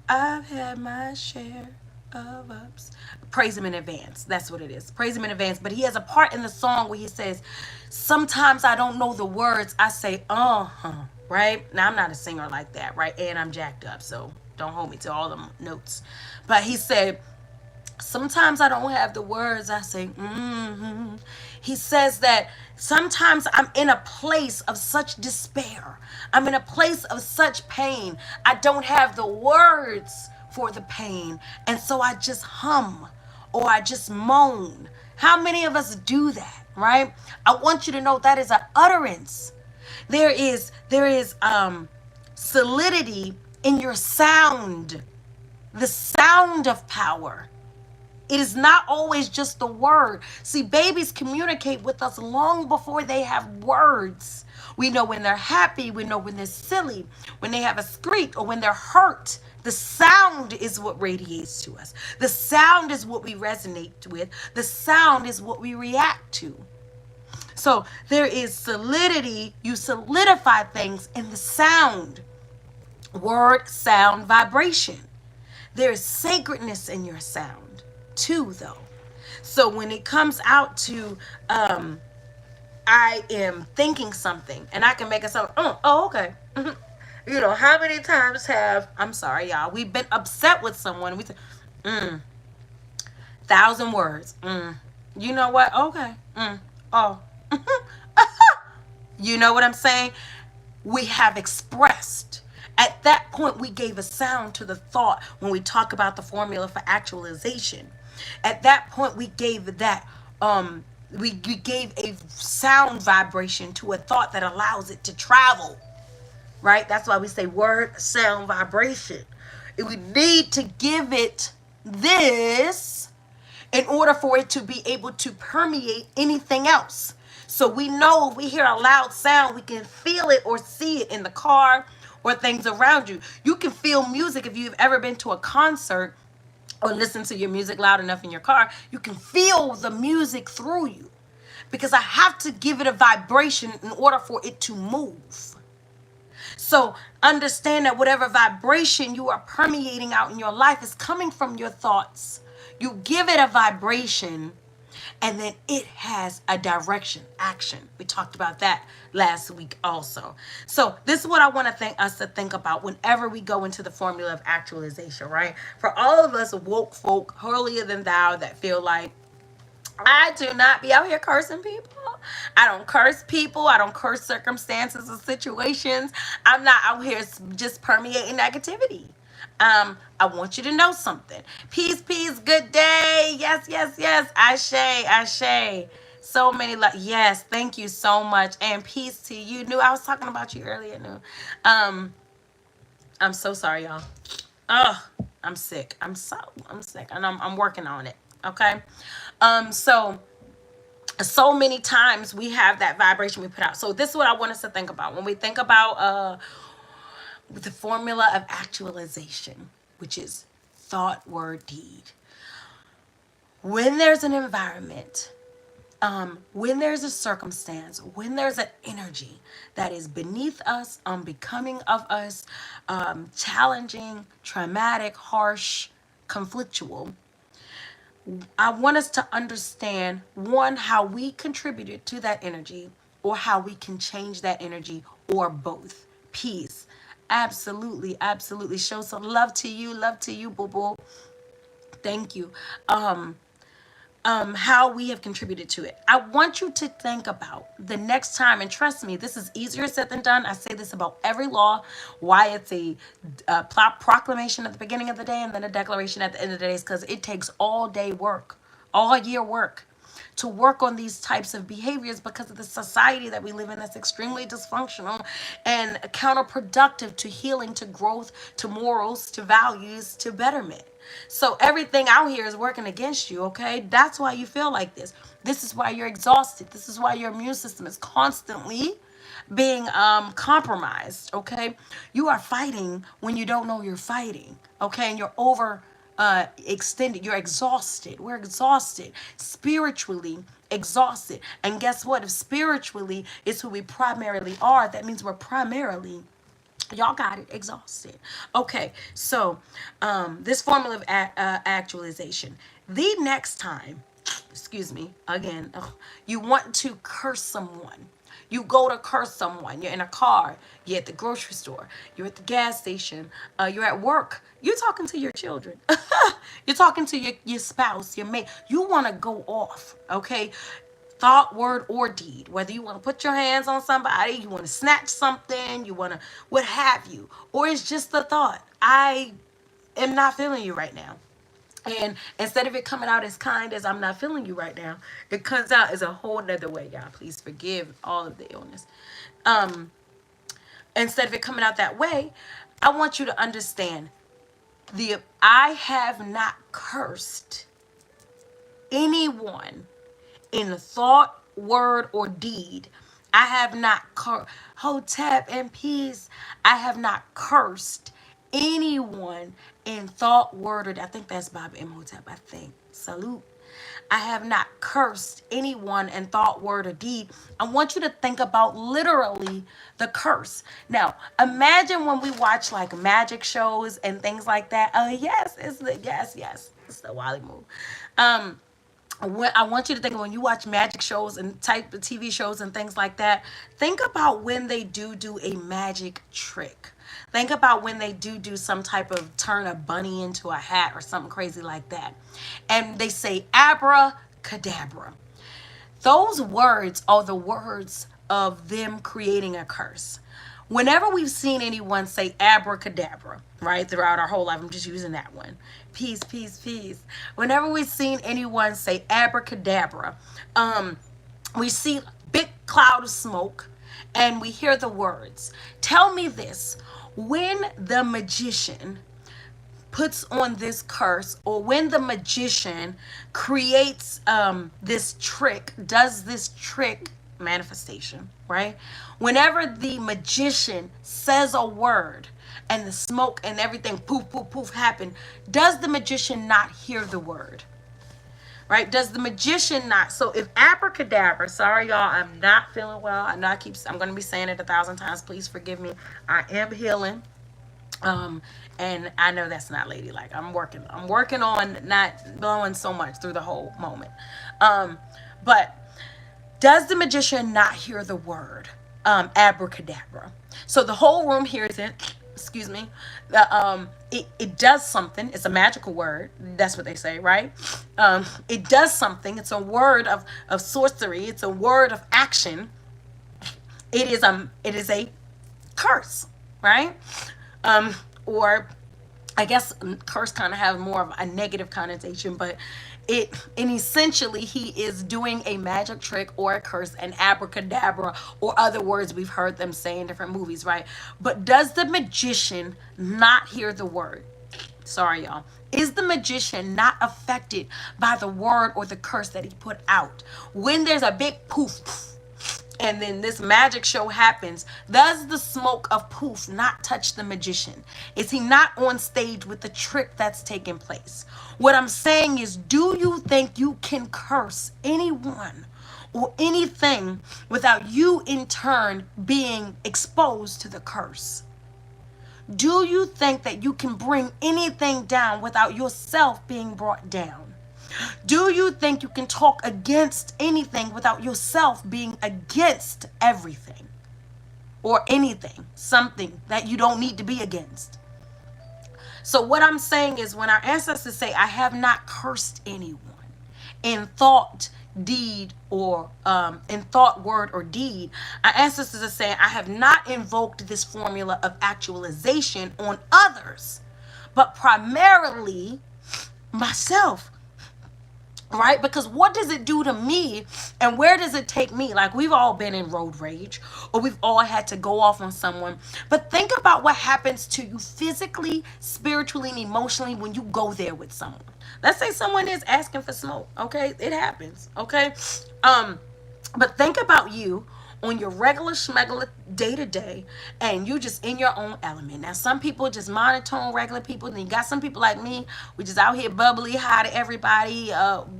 had my share of ups. Praise him in advance. That's what it is. Praise him in advance. But he has a part in the song where he says, sometimes I don't know the words. I say, right? Now, I'm not a singer like that, right? And I'm jacked up, so don't hold me to all the notes. But he said, sometimes I don't have the words. I say, He says that sometimes I'm in a place of such despair. I'm in a place of such pain. I don't have the words for the pain. And so I just hum or I just moan. How many of us do that, right? I want you to know that is an utterance. There is solidity in your sound, the sound of power. It is not always just the word. See, babies communicate with us long before they have words. We know when they're happy, we know when they're silly, when they have a squeak, or when they're hurt. The sound is what radiates to us. The sound is what we resonate with. The sound is what we react to. So there is solidity. You solidify things in the sound. Word, sound, vibration. There is sacredness in your sound too, though. So when it comes out to I am thinking something and I can make it sound, oh okay. You know, how many times have, I'm sorry, y'all, we've been upset with someone. We say, 1,000 words. You know what? Okay. Oh. You know what I'm saying? We have expressed. At that point, we gave a sound to the thought when we talk about the formula for actualization. At that point, we gave that, we gave a sound vibration to a thought that allows it to travel, right? That's why we say word, sound, vibration. We need to give it this in order for it to be able to permeate anything else. So we know if we hear a loud sound, we can feel it or see it in the car or things around you. You can feel music if you've ever been to a concert or listen to your music loud enough in your car. You can feel the music through you because I have to give it a vibration in order for it to move. So understand that whatever vibration you are permeating out in your life is coming from your thoughts. You give it a vibration and then it has a direction, action. We talked about that last week also. So this is what I want to think us to think about whenever we go into the formula of actualization, right? For all of us woke folk, holier than thou, that feel like I do not be out here cursing people. I don't curse people. I don't curse circumstances or situations. I'm not out here just permeating negativity. I want you to know something. Peace, peace, good day. Yes, yes, yes. Ashe, ashe. So many yes, thank you so much. And peace to you. Knew I was talking about you earlier, New. I'm so sorry, y'all. Ugh, I'm sick. I'm sick. And I'm working on it. Okay. So many times we have that vibration we put out. So this is what I want us to think about when we think about the formula of actualization, which is thought, word, deed. When there's an environment, when there's a circumstance, when there's an energy that is beneath us, unbecoming of us, challenging, traumatic, harsh, conflictual, I want us to understand, one, how we contributed to that energy or how we can change that energy or both. Peace. Absolutely, absolutely. Show some love to you, boo boo. Thank you. How we have contributed to it. I want you to think about the next time, and trust me, this is easier said than done. I say this about every law, why it's a proclamation at the beginning of the day and then a declaration at the end of the day, is because it takes all day work, all year work to work on these types of behaviors because of the society that we live in that's extremely dysfunctional and counterproductive to healing, to growth, to morals, to values, to betterment. So everything out here is working against you, okay? That's why you feel like this. This is why you're exhausted. This is why your immune system is constantly being compromised, okay? You are fighting when you don't know you're fighting, okay? And you're over extended. You're exhausted. We're exhausted. Spiritually exhausted. And guess what? If spiritually is who we primarily are, that means we're primarily, y'all got it, exhausted. Okay, so this formula of actualization. The next time, excuse me, again, you want to curse someone. You go to curse someone. You're in a car. You're at the grocery store. You're at the gas station. You're at work. You're talking to your children. You're talking to your spouse, your mate. You want to go off, okay? Thought, word, or deed. Whether you want to put your hands on somebody, you want to snatch something, you want to what have you. Or it's just the thought, I am not feeling you right now. And instead of it coming out as kind as I'm not feeling you right now, it comes out as a whole nother way, y'all. Please forgive all of the illness. Instead of it coming out that way, I want you to understand I have not cursed anyone in thought, word, or deed. I have not Hotep and peace. I have not cursed anyone in thought, word, or I think that's Bob Imhotep, I think. Salute. I have not cursed anyone in thought, word, or deed. I want you to think about literally the curse. Now, imagine when we watch like magic shows and things like that. Oh, yes, yes, it's the Wally move. I want you to think when you watch magic shows and type of TV shows and things like that, think about when they do a magic trick. Think about when they do some type of turn a bunny into a hat or something crazy like that. And they say abracadabra. Those words are the words of them creating a curse. Whenever we've seen anyone say abracadabra, right, throughout our whole life, I'm just using that one. Peace, peace, peace. Whenever we've seen anyone say abracadabra, we see big cloud of smoke and we hear the words. Tell me this, when the magician puts on this curse, or when the magician creates this trick, does this trick manifestation, right? Whenever the magician says a word and the smoke and everything poof, poof, poof happen, does the magician not hear the word? Right? Does the magician not? So if abracadabra, sorry y'all, I'm not feeling well. I'm going to be saying it 1,000 times. Please forgive me. I am healing. And I know that's not ladylike. I'm working on not blowing so much through the whole moment. But does the magician not hear the word abracadabra? So the whole room hears it. Excuse me. It does something. It's a magical word. That's what they say, right? It does something. It's a word of sorcery. It's a word of action. It is a curse, right? Or I guess curse kind of have more of a negative connotation, but essentially he is doing a magic trick or a curse, an abracadabra, or other words we've heard them say in different movies, right? But does the magician not hear the word? Sorry, y'all. Is the magician not affected by the word or the curse that he put out? When there's a big poof, poof and then this magic show happens, does the smoke of poof not touch the magician? Is he not on stage with the trick that's taking place? What I'm saying is, do you think you can curse anyone or anything without you in turn being exposed to the curse? Do you think that you can bring anything down without yourself being brought down? Do you think you can talk against anything without yourself being against everything or anything, something that you don't need to be against? So what I'm saying is, when our ancestors say, I have not cursed anyone in thought, deed, or in thought, word, or deed, our ancestors are saying, I have not invoked this formula of actualization on others, but primarily myself. Right? Because what does it do to me and where does it take me? Like, we've all been in road rage or we've all had to go off on someone. But think about what happens to you physically, spiritually, and emotionally when you go there with someone. Let's say someone is asking for smoke. Okay? It happens. Okay? But think about you on your regular schmegular day-to-day and you just in your own element. Now, some people just monotone, regular people. Then you got some people like me, we just out here bubbly, hi to everybody,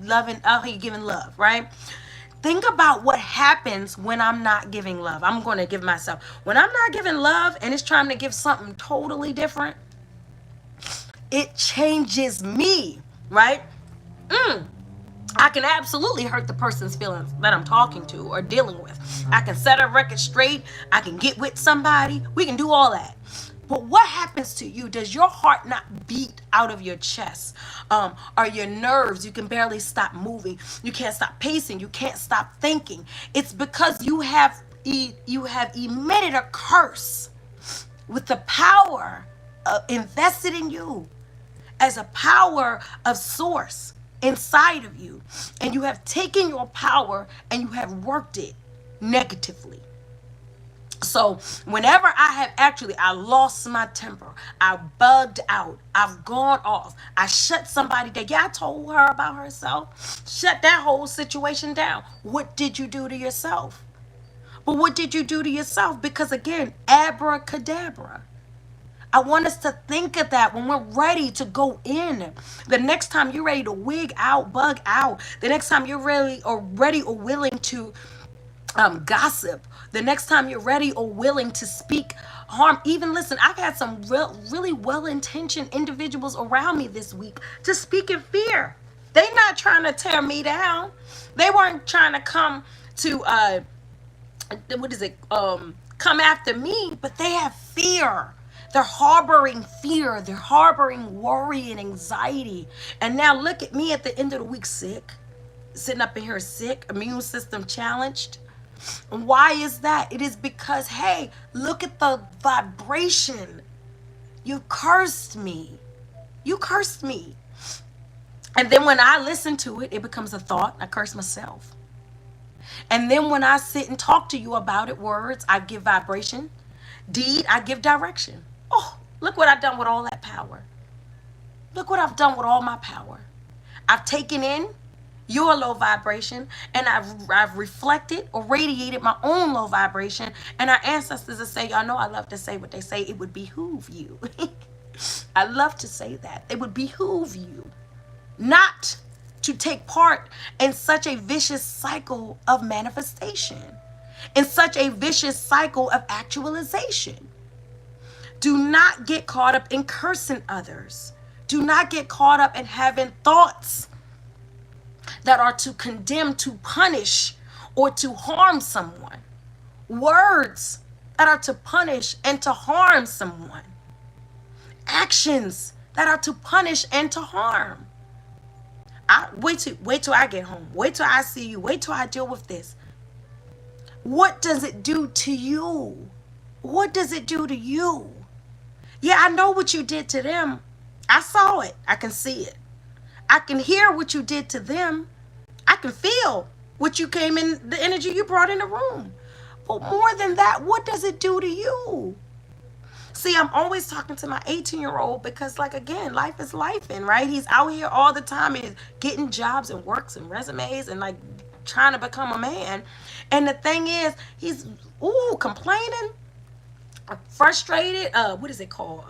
loving, out here giving love, right? Think about what happens when I'm not giving love. I'm going to give myself. When I'm not giving love and it's trying to give something totally different, it changes me, right? I can absolutely hurt the person's feelings that I'm talking to or dealing with. I can set a record straight. I can get with somebody. We can do all that. But what happens to you? Does your heart not beat out of your chest? Are your nerves, you can barely stop moving. You can't stop pacing. You can't stop thinking. It's because you have emitted a curse with the power invested in you as a power of source inside of you, and you have taken your power and you have worked it negatively. So whenever I lost my temper, I bugged out, I've gone off, I shut somebody down. Yeah, I told her about herself, shut that whole situation down. What did you do to yourself? But what did you do to yourself? Because again, abracadabra. I want us to think of that when we're ready to go in. The next time you're ready to wig out, bug out, the next time you're ready or willing to gossip, the next time you're ready or willing to speak harm. Even listen, I've had some really well-intentioned individuals around me this week just speak in fear. They not trying to tear me down. They weren't trying to come to come after me, but they have fear. They're harboring fear. They're harboring worry and anxiety. And now look at me at the end of the week sick, sitting up in here sick, immune system challenged. And why is that? It is because, hey, look at the vibration. You cursed me. You cursed me. And then when I listen to it, it becomes a thought. I curse myself. And then when I sit and talk to you about it, words, I give vibration. Deed, I give direction. Oh, look what I've done with all that power. Look what I've done with all my power. I've taken in your low vibration, and I've reflected or radiated my own low vibration. And our ancestors will say, y'all know I love to say what they say, it would behoove you. I love to say that. It would behoove you not to take part in such a vicious cycle of manifestation, in such a vicious cycle of actualization. Do not get caught up in cursing others. Do not get caught up in having thoughts that are to condemn, to punish, or to harm someone. Words that are to punish and to harm someone. Actions that are to punish and to harm. Wait till I get home. Wait till I see you. Wait till I deal with this. What does it do to you? What does it do to you? Yeah, I know what you did to them. I saw it. I can see it. I can hear what you did to them. I can feel what you came in, the energy you brought in the room. But more than that, what does it do to you? See, I'm always talking to my 18-year-old because, like, again, life is lifing, right? He's out here all the time. He's getting jobs and works and resumes and, like, trying to become a man. And the thing is, he's, complaining, frustrated. What is it called?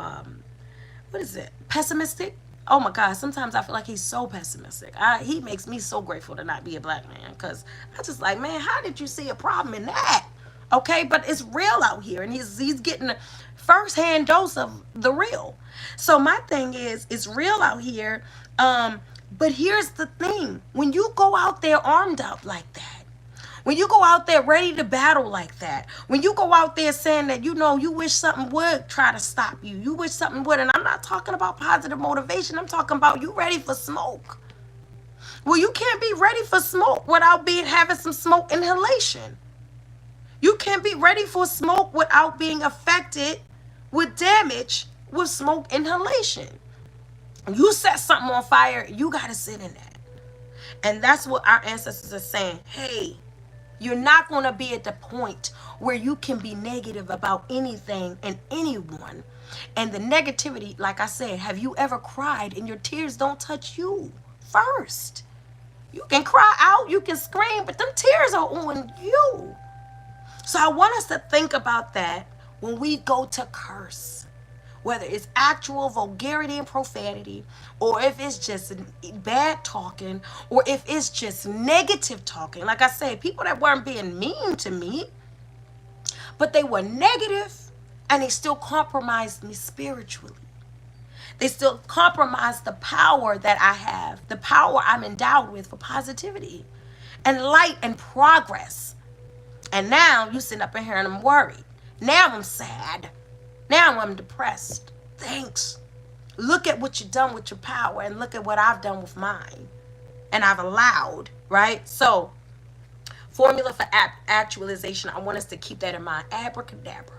What is it? Pessimistic? Oh, my God. Sometimes I feel like he's so pessimistic. He makes me so grateful to not be a black man because I just like, man, how did you see a problem in that? Okay, but it's real out here, and he's getting a first-hand dose of the real. So my thing is, it's real out here. But here's the thing: when you go out there armed up like that, when you go out there ready to battle like that, when you go out there saying that you wish something would try to stop you, you wish something would, and I'm not talking about positive motivation. I'm talking about you ready for smoke. Well, you can't be ready for smoke without having some smoke inhalation. You can't be ready for smoke without being affected with damage with smoke inhalation. You set something on fire, you got to sit in that. And that's what our ancestors are saying. Hey, you're not going to be at the point where you can be negative about anything and anyone. And the negativity, like I said, have you ever cried and your tears don't touch you first? You can cry out, you can scream, but them tears are on you. So I want us to think about that when we go to curse, whether it's actual vulgarity and profanity, or if it's just bad talking, or if it's just negative talking. Like I said, people that weren't being mean to me, but they were negative, and they still compromised me spiritually. They still compromised the power that I have, the power I'm endowed with for positivity and light and progress. And now you sitting up in here and I'm worried. Now I'm sad. Now I'm depressed. Thanks. Look at what you've done with your power and look at what I've done with mine. And I've allowed, right? So, formula for actualization, I want us to keep that in mind. Abracadabra.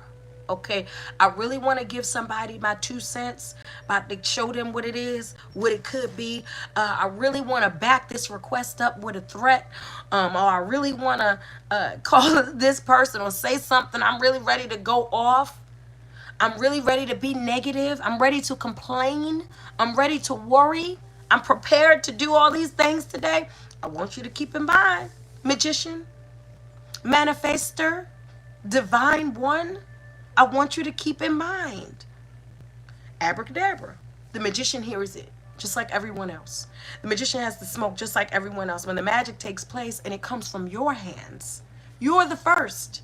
Okay, I really want to give somebody my 2 cents, about to show them what it is, what it could be. I really want to back this request up with a threat, or I really want to call this person or say something. I'm really ready to go off. I'm really ready to be negative. I'm ready to complain. I'm ready to worry. I'm prepared to do all these things today. I want you to keep in mind, magician, manifester, divine one. I want you to keep in mind Abracadabra. The magician hears it just like everyone else. The magician has the smoke just like everyone else. When the magic takes place and it comes from your hands, you're the first.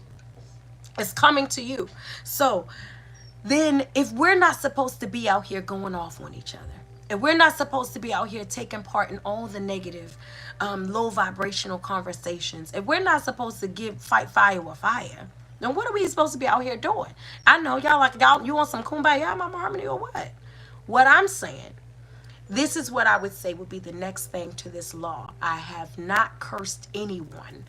It's coming to you. So then if we're not supposed to be out here going off on each other, if we're not supposed to be out here taking part in all the negative, low vibrational conversations, if we're not supposed to fight fire with fire, then what are we supposed to be out here doing? I know y'all, you want some kumbaya, Mama Harmony, or what? What I'm saying, this is what I would say would be the next thing to this law. I have not cursed anyone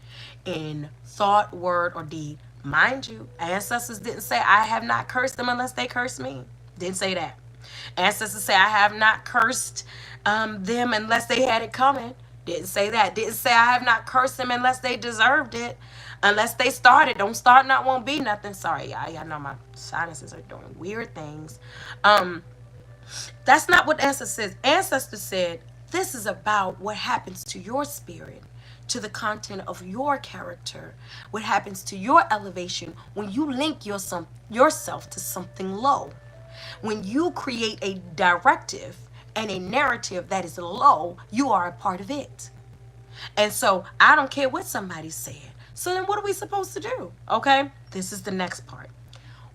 in thought, word, or deed. Mind you, ancestors didn't say I have not cursed them unless they cursed me. Didn't say that. Ancestors say I have not cursed them unless they had it coming. Didn't say that. Didn't say I have not cursed them unless they deserved it. Unless they started. Don't start, not won't be nothing. Sorry, y'all know my sinuses are doing weird things. That's not what ancestors said. Ancestors said this is about what happens to your spirit, to the content of your character, what happens to your elevation when you link yourself to something low. When you create a directive and a narrative that is low, you are a part of it. And so I don't care what somebody said. So then what are we supposed to do? Okay, this is the next part.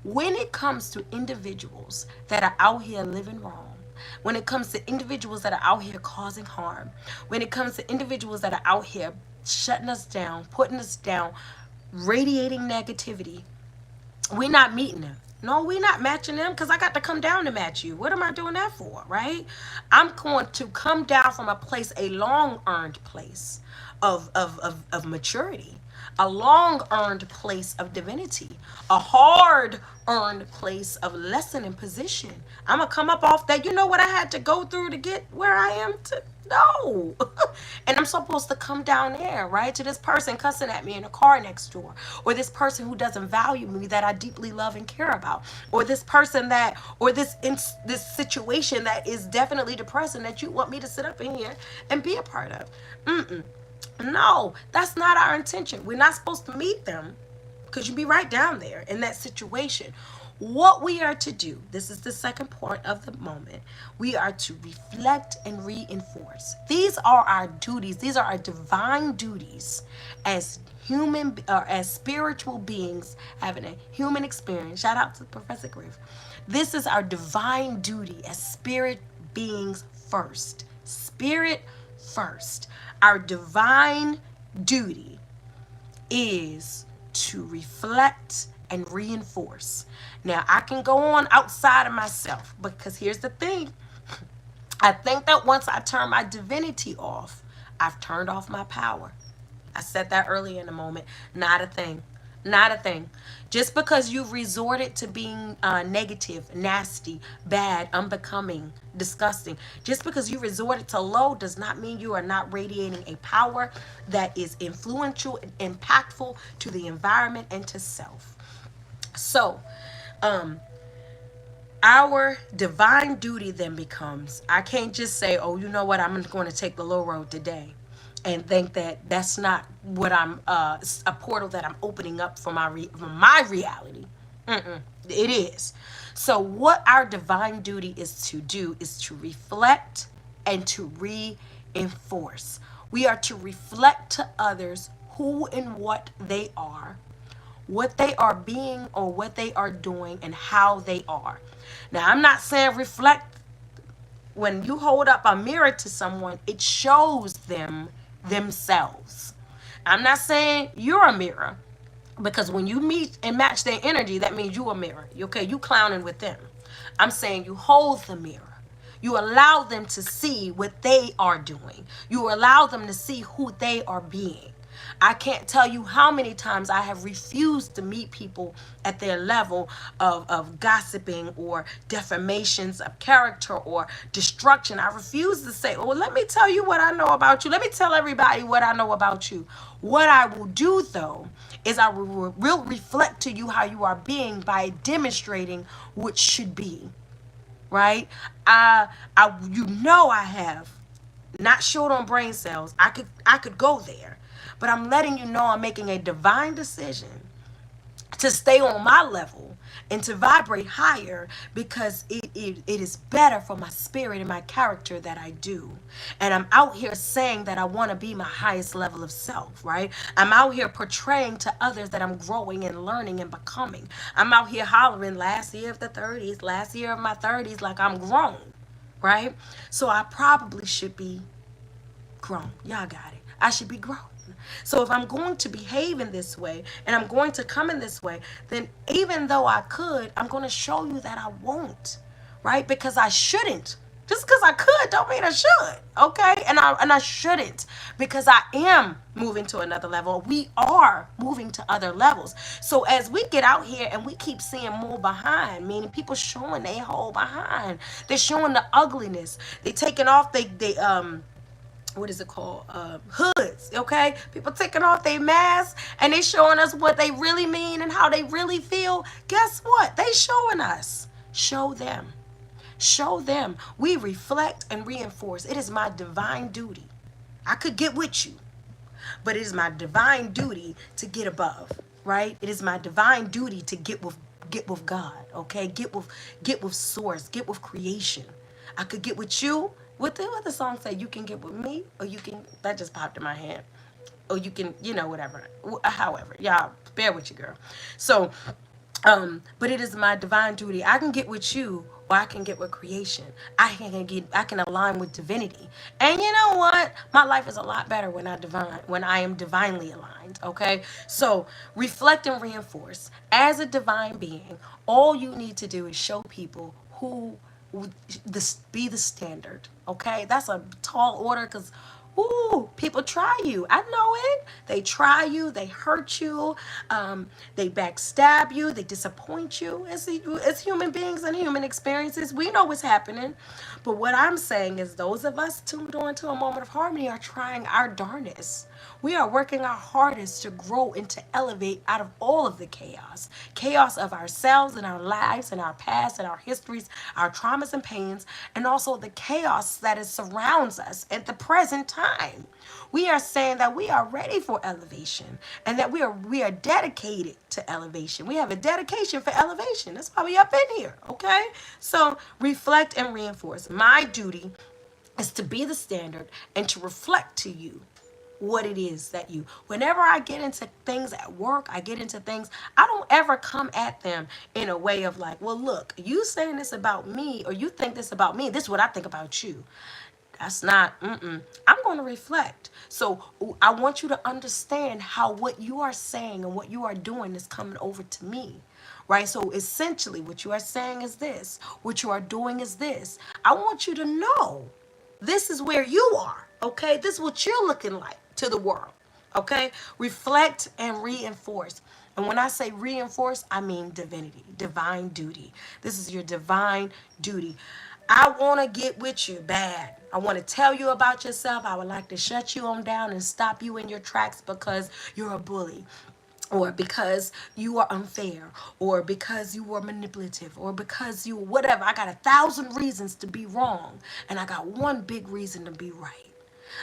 When it comes to individuals that are out here living wrong, when it comes to individuals that are out here causing harm, when it comes to individuals that are out here shutting us down, putting us down, radiating negativity, we're not meeting them. No, we're not matching them because I got to come down to match you. What am I doing that for, right? I'm going to come down from a place, a long earned place of maturity, a long earned place of divinity, a hard earned place of lesson and position. I'm going to come up off that. You know what I had to go through to get where I am to? No. And I'm supposed to come down there, right? To this person cussing at me in a car next door, or this person who doesn't value me that I deeply love and care about, or this person that, or this situation that is definitely depressing that you want me to sit up in here and be a part of. No, that's not our intention. We're not supposed to meet them because you'd be right down there in that situation. What we are to do, this is the second part of the moment, we are to reflect and reinforce. These are our duties. These are our divine duties as human or as spiritual beings having a human experience. Shout out to Professor Griff. This is our divine duty as spirit beings first. Spirit first. Our divine duty is to reflect and reinforce. Now, I can go on outside of myself because here's the thing. I think that once I turn my divinity off, I've turned off my power. I said that earlier in the moment. Not a thing. Not a thing. Just because you've resorted to being negative, nasty, bad, unbecoming, disgusting, just because you resorted to low does not mean you are not radiating a power that is influential and impactful to the environment and to self. So, our divine duty then becomes, I can't just say, oh, you know what, I'm going to take the low road today and think that that's not what I'm, a portal that I'm opening up for my reality. It is. So what our divine duty is to do is to reflect and to reinforce. We are to reflect to others who and what they are, what they are being or what they are doing, and how they are. Now, I'm not saying reflect. When you hold up a mirror to someone, it shows them themselves. I'm not saying you're a mirror, because when you meet and match their energy, that means you a mirror. Okay, you clowning with them. I'm saying you hold the mirror. You allow them to see what they are doing. You allow them to see who they are being. I can't tell you how many times I have refused to meet people at their level of gossiping or defamations of character or destruction. I refuse to say, well, let me tell you what I know about you. Let me tell everybody what I know about you. What I will do, though, is I will reflect to you how you are being by demonstrating what should be. Right? I have not short on brain cells. I could go there. But I'm letting you know I'm making a divine decision to stay on my level and to vibrate higher, because it is better for my spirit and my character that I do. And I'm out here saying that I want to be my highest level of self, right? I'm out here portraying to others that I'm growing and learning and becoming. I'm out here hollering last year of the 30s, last year of my 30s, like I'm grown, right? So I probably should be grown. Y'all got it. I should be grown. So if I'm going to behave in this way and I'm going to come in this way, then even though I could, I'm going to show you that I won't, right? Because I shouldn't. Just because I could don't mean I should, okay? And I shouldn't, because I am moving to another level. We are moving to other levels. So as we get out here and we keep seeing more behind, meaning people showing they whole behind, they're showing the ugliness. They taking off they what is it called, hoods, okay? People taking off their masks and they showing us what they really mean and how they really feel. Guess what? They showing us. Show them. Show them. We reflect and reinforce. It is my divine duty. I could get with you, but it is my divine duty to get above, right? It is my divine duty to get with God, okay? Get with source, get with creation. I could get with you. What the song say? You can get with me, or you can, that just popped in my head. Or you can, whatever. However, y'all bear with you, girl. So, but it is my divine duty. I can get with you, or I can get with creation. I can align with divinity. And you know what? My life is a lot better when I am divinely aligned. Okay? So reflect and reinforce. As a divine being, all you need to do is show people who this be the standard. Okay? That's a tall order, because ooh, people try you. I know it. They try you. They hurt you. They backstab you. They disappoint you. As human beings and human experiences, we know what's happening. But what I'm saying is, those of us tuned on to a moment of harmony are trying our darnest. We are working our hardest to grow and to elevate out of all of the chaos of ourselves and our lives and our past and our histories, our traumas and pains, and also the chaos that is surrounds us at the present time. We are saying that we are ready for elevation, and that we are dedicated to elevation. We have a dedication for elevation. That's why we up in here, okay? So reflect and reinforce. My duty is to be the standard and to reflect to you what it is that you, whenever I get into things at work, I get into things, I don't ever come at them in a way of like, well, look, you saying this about me, or you think this about me, this is what I think about you. That's not, I'm going to reflect. So I want you to understand how what you are saying and what you are doing is coming over to me, right? So essentially what you are saying is this, what you are doing is this. I want you to know this is where you are, okay? This is what you're looking like to the world, okay? Reflect and reinforce. And when I say reinforce, I mean divinity, divine duty. This is your divine duty. I want to get with you bad. I want to tell you about yourself. I would like to shut you on down and stop you in your tracks because you're a bully, or because you are unfair, or because you were manipulative, or because you whatever. I got 1,000 reasons to be wrong, and I got one big reason to be right.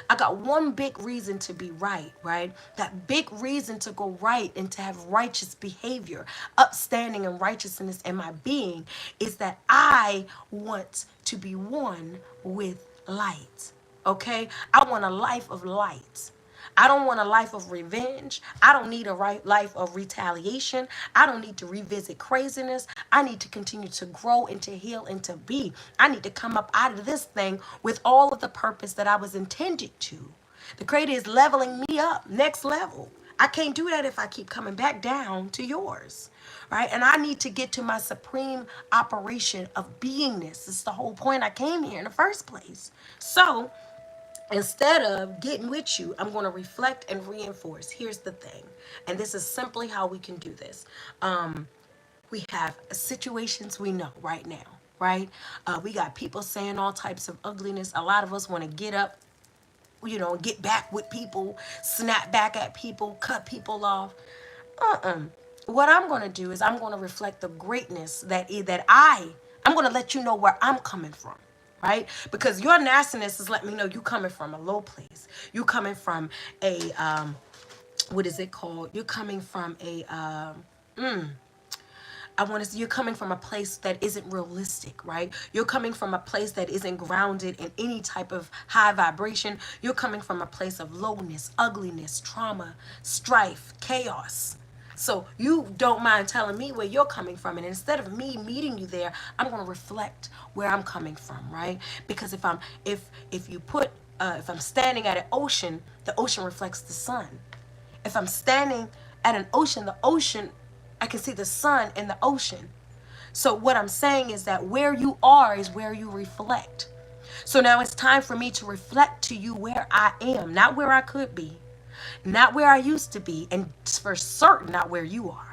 I got one big reason to be right, right? That big reason to go right and to have righteous behavior, upstanding and righteousness in my being, is that I want to be one with light, okay? I want a life of light. I don't want a life of revenge. I don't need a life of retaliation. I don't need to revisit craziness. I need to continue to grow and to heal and to be. I need to come up out of this thing with all of the purpose that I was intended to. The Creator is leveling me up, next level. I can't do that if I keep coming back down to yours, right? And I need to get to my supreme operation of beingness. This is the whole point I came here in the first place. So instead of getting with you, I'm going to reflect and reinforce. Here's the thing, and this is simply how we can do this. We have situations we know right now, right? We got people saying all types of ugliness. A lot of us want to get up, get back with people, snap back at people, cut people off. What I'm going to do is I'm going to reflect the greatness I'm going to let you know where I'm coming from. Right? Because your nastiness is letting me know you coming from a low place. You coming from a, what is it called? You're coming from a, I want to see you're coming from a place that isn't realistic, right? You're coming from a place that isn't grounded in any type of high vibration. You're coming from a place of lowness, ugliness, trauma, strife, chaos. So you don't mind telling me where you're coming from, and instead of me meeting you there, I'm going to reflect where I'm coming from, right? Because if you put if I'm standing at an ocean, the ocean reflects the sun. If I'm standing at an ocean, the ocean, I can see the sun in the ocean. So what I'm saying is that where you are is where you reflect. So now it's time for me to reflect to you where I am, not where I could be, not where I used to be, and for certain not where you are.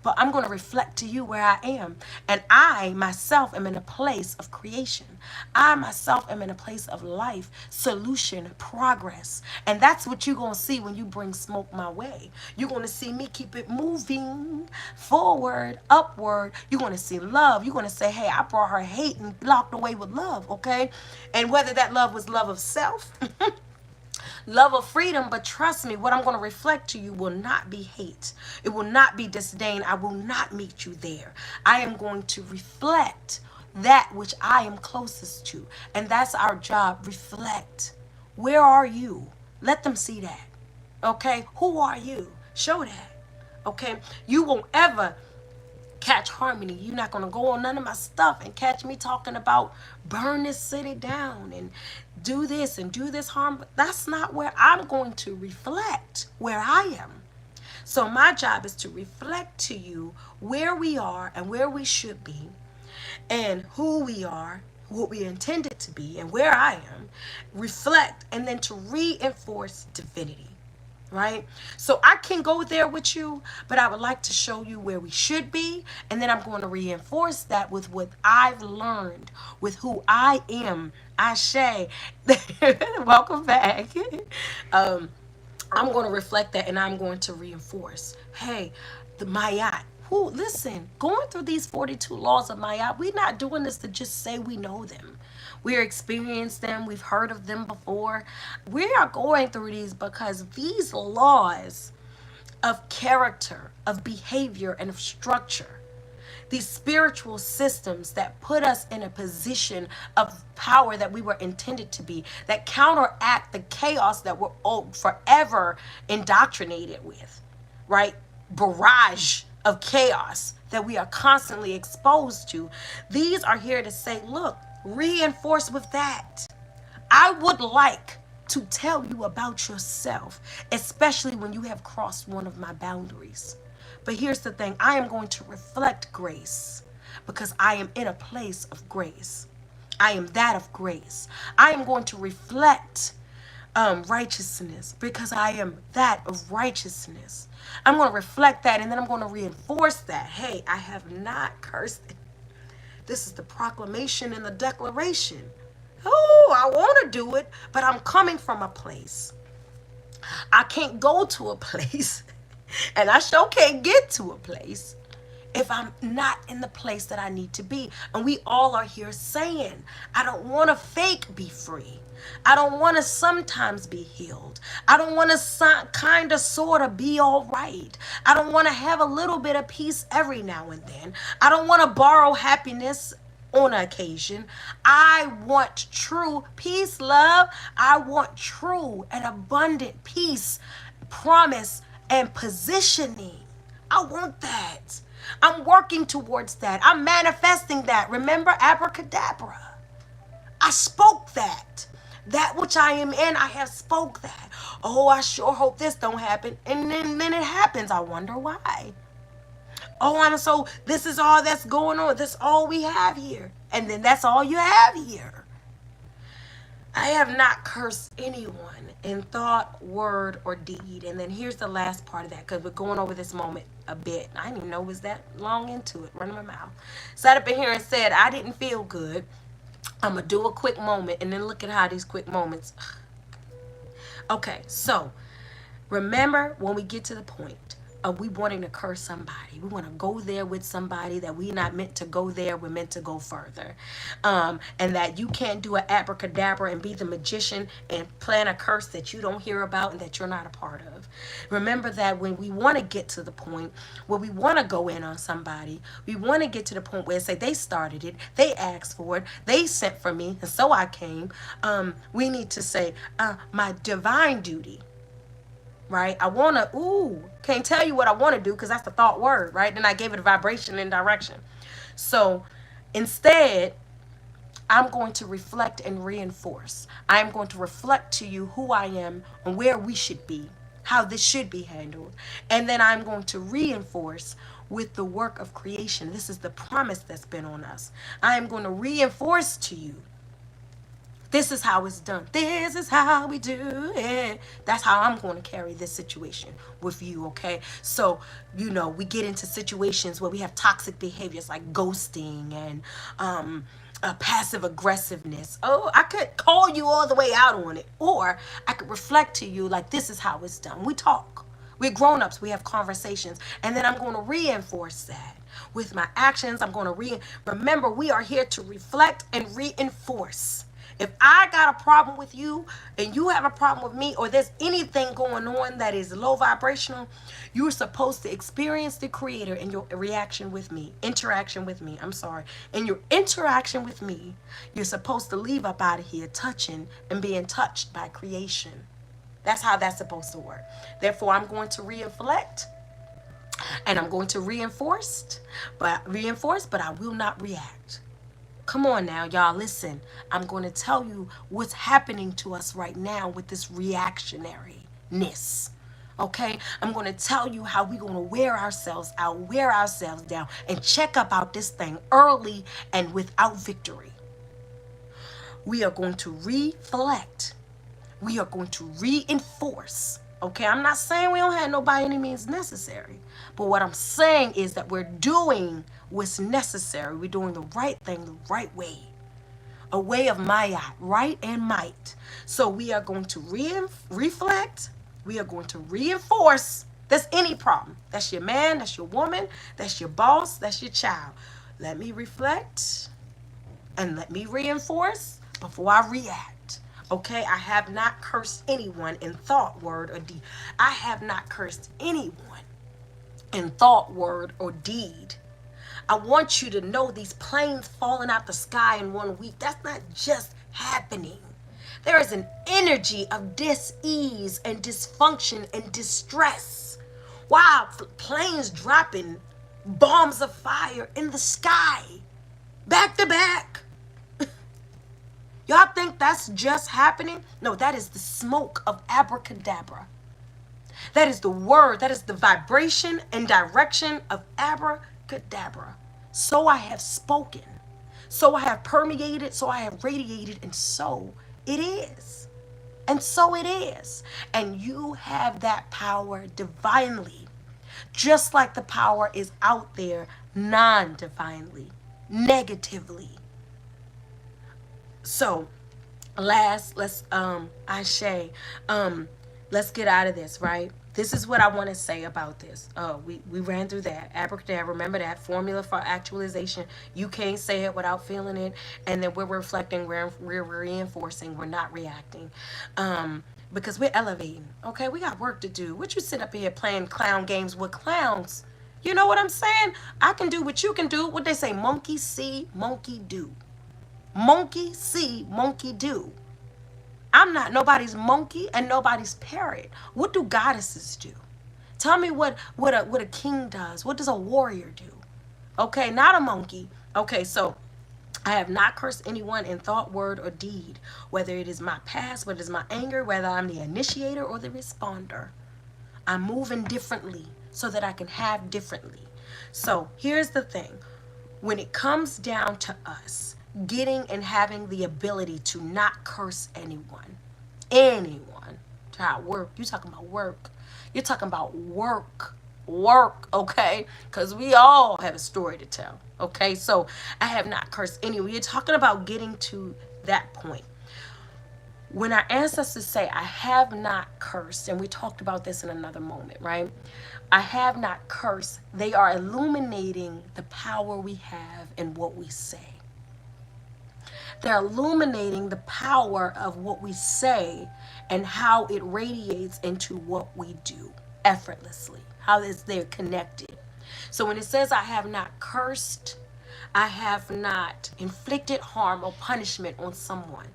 But I'm going to reflect to you where I am. And I myself am in a place of creation. I myself am in a place of life, solution, progress. And that's what you're going to see when you bring smoke my way. You're going to see me keep it moving forward, upward. You're going to see love. You're going to say, hey, I brought her hate and locked away with love, okay? And whether that love was love of self, love of freedom, but trust me, what I'm going to reflect to you will not be hate. It will not be disdain. I will not meet you there. I am going to reflect that which I am closest to. And that's our job. Reflect. Where are you? Let them see that. Okay? Who are you? Show that. Okay? You won't ever catch harmony. You're not going to go on none of my stuff and catch me talking about burn this city down and do this and do this harm. That's not where I'm going to reflect where I am. So my job is to reflect to you where we are and where we should be and who we are, what we intended to be, and where I am. Reflect and then to reinforce divinity. Right? So I can go there with you, but I would like to show you where we should be. And then I'm going to reinforce that with what I've learned, with who I am. Ashe. Welcome back. I'm going to reflect that and I'm going to reinforce. Hey, the Mayat. Who, listen, going through these 42 laws of Mayat, we're not doing this to just say we know them. We're experienced them. We've heard of them before. We are going through these because these laws of character, of behavior, and of structure, these spiritual systems that put us in a position of power that we were intended to be, that counteract the chaos that we're forever indoctrinated with, right? Barrage of chaos that we are constantly exposed to. These are here to say, look, reinforce with that. I would like to tell you about yourself, especially when you have crossed one of my boundaries. But here's the thing, I am going to reflect grace because I am in a place of grace. I am that of grace. I am going to reflect righteousness because I am that of righteousness. I'm going to reflect that and then I'm going to reinforce that. Hey, I have not cursed. This is the proclamation and the declaration. Oh, I want to do it, but I'm coming from a place. I can't go to a place and I sure can't get to a place if I'm not in the place that I need to be. And we all are here saying, I don't want to fake be free. I don't want to sometimes be healed. I don't want to kind of sort of be all right. I don't want to have a little bit of peace every now and then. I don't want to borrow happiness on occasion. I want true peace, love. I want true and abundant peace, promise, and positioning. I want that. I'm working towards that. I'm manifesting that. Remember, abracadabra. I spoke that. That which I am in, I have spoke that. Oh, I sure hope this don't happen. And then it happens. I wonder why. Oh, and so this is all that's going on. That's all we have here. And then that's all you have here. I have not cursed anyone in thought, word, or deed. And then here's the last part of that, because we're going over this moment a bit. I didn't even know it was that long into it, running my mouth. Sat up in here and said, I didn't feel good. I'm going to do a quick moment, and then look at how these quick moments. Okay, so remember when we get to the point, of we wanting to curse somebody. We want to go there with somebody that we not meant to go there. We're meant to go further. And that you can't do an abracadabra and be the magician and plan a curse that you don't hear about and that you're not a part of. Remember that when we want to get to the point where we want to go in on somebody, we want to get to the point where say they started it, they asked for it, they sent for me, and so I came. We need to say, my divine duty, right? I want to, can't tell you what I want to do because that's the thought word, right? Then I gave it a vibration and direction. So instead, I'm going to reflect and reinforce. I'm going to reflect to you who I am and where we should be, how this should be handled. And then I'm going to reinforce with the work of creation. This is the promise that's been on us. I am going to reinforce to you, this is how it's done. This is how we do it. That's how I'm going to carry this situation with you, okay? So, we get into situations where we have toxic behaviors like ghosting and passive aggressiveness. Oh, I could call you all the way out on it. Or I could reflect to you like, this is how it's done. We talk. We're grown-ups. We have conversations. And then I'm going to reinforce that with my actions. I'm going to remember, we are here to reflect and reinforce. If I got a problem with you and you have a problem with me, or there's anything going on that is low vibrational, you're supposed to experience the creator in your interaction with me. In your interaction with me, you're supposed to leave up out of here touching and being touched by creation. That's how that's supposed to work. Therefore, I'm going to reflect and I'm going to reinforce, but I will not react. Come on now, y'all, listen. I'm going to tell you what's happening to us right now with this reactionariness. Okay? I'm going to tell you how we're going to wear ourselves out, wear ourselves down, and check up out this thing early and without victory. We are going to reflect. We are going to reinforce. Okay? I'm not saying we don't have no by any means necessary. But what I'm saying is that we're doing what's necessary. We're doing the right thing the right way. A way of Maya, right and might. So we are going to reflect. We are going to reinforce. That's any problem. That's your man, that's your woman, that's your boss, that's your child. Let me reflect and let me reinforce before I react. Okay, I have not cursed anyone in thought, word, or deed. I have not cursed anyone in thought, word, or deed. I want you to know these planes falling out the sky in 1 week, that's not just happening. There is an energy of dis-ease and dysfunction and distress. Wow, planes dropping bombs of fire in the sky, back to back. Y'all think that's just happening? No, that is the smoke of abracadabra. That is the word, that is the vibration and direction of abracadabra. So I have spoken, so I have permeated, so I have radiated, and so it is. And so it is. And you have that power divinely, just like the power is out there non-divinely, negatively. So, let's Ashe, let's get out of this, right? This is what I want to say about this. We ran through that. Abracadabra, remember that formula for actualization. You can't say it without feeling it. And then we're reflecting, we're reinforcing, we're not reacting. Because we're elevating, okay? We got work to do. What you sit up here playing clown games with clowns? You know what I'm saying? I can do what you can do. What they say, monkey see, monkey do. Monkey see, monkey do. I'm not nobody's monkey and nobody's parrot. What do goddesses do? Tell me what a king does. What does a warrior do? Okay, not a monkey. Okay, so I have not cursed anyone in thought, word, or deed, whether it is my past, whether it is my anger, whether I'm the initiator or the responder. I'm moving differently so that I can have differently. So here's the thing. When it comes down to us getting and having the ability to not curse anyone, to work, you're talking about work. You're talking about work, okay? Because we all have a story to tell, okay? So I have not cursed anyone. You're talking about getting to that point. When our ancestors say, I have not cursed, and we talked about this in another moment, right? I have not cursed, they are illuminating the power we have in what we say. They're illuminating the power of what we say and how it radiates into what we do effortlessly, how they're connected. So when it says, I have not cursed, I have not inflicted harm or punishment on someone.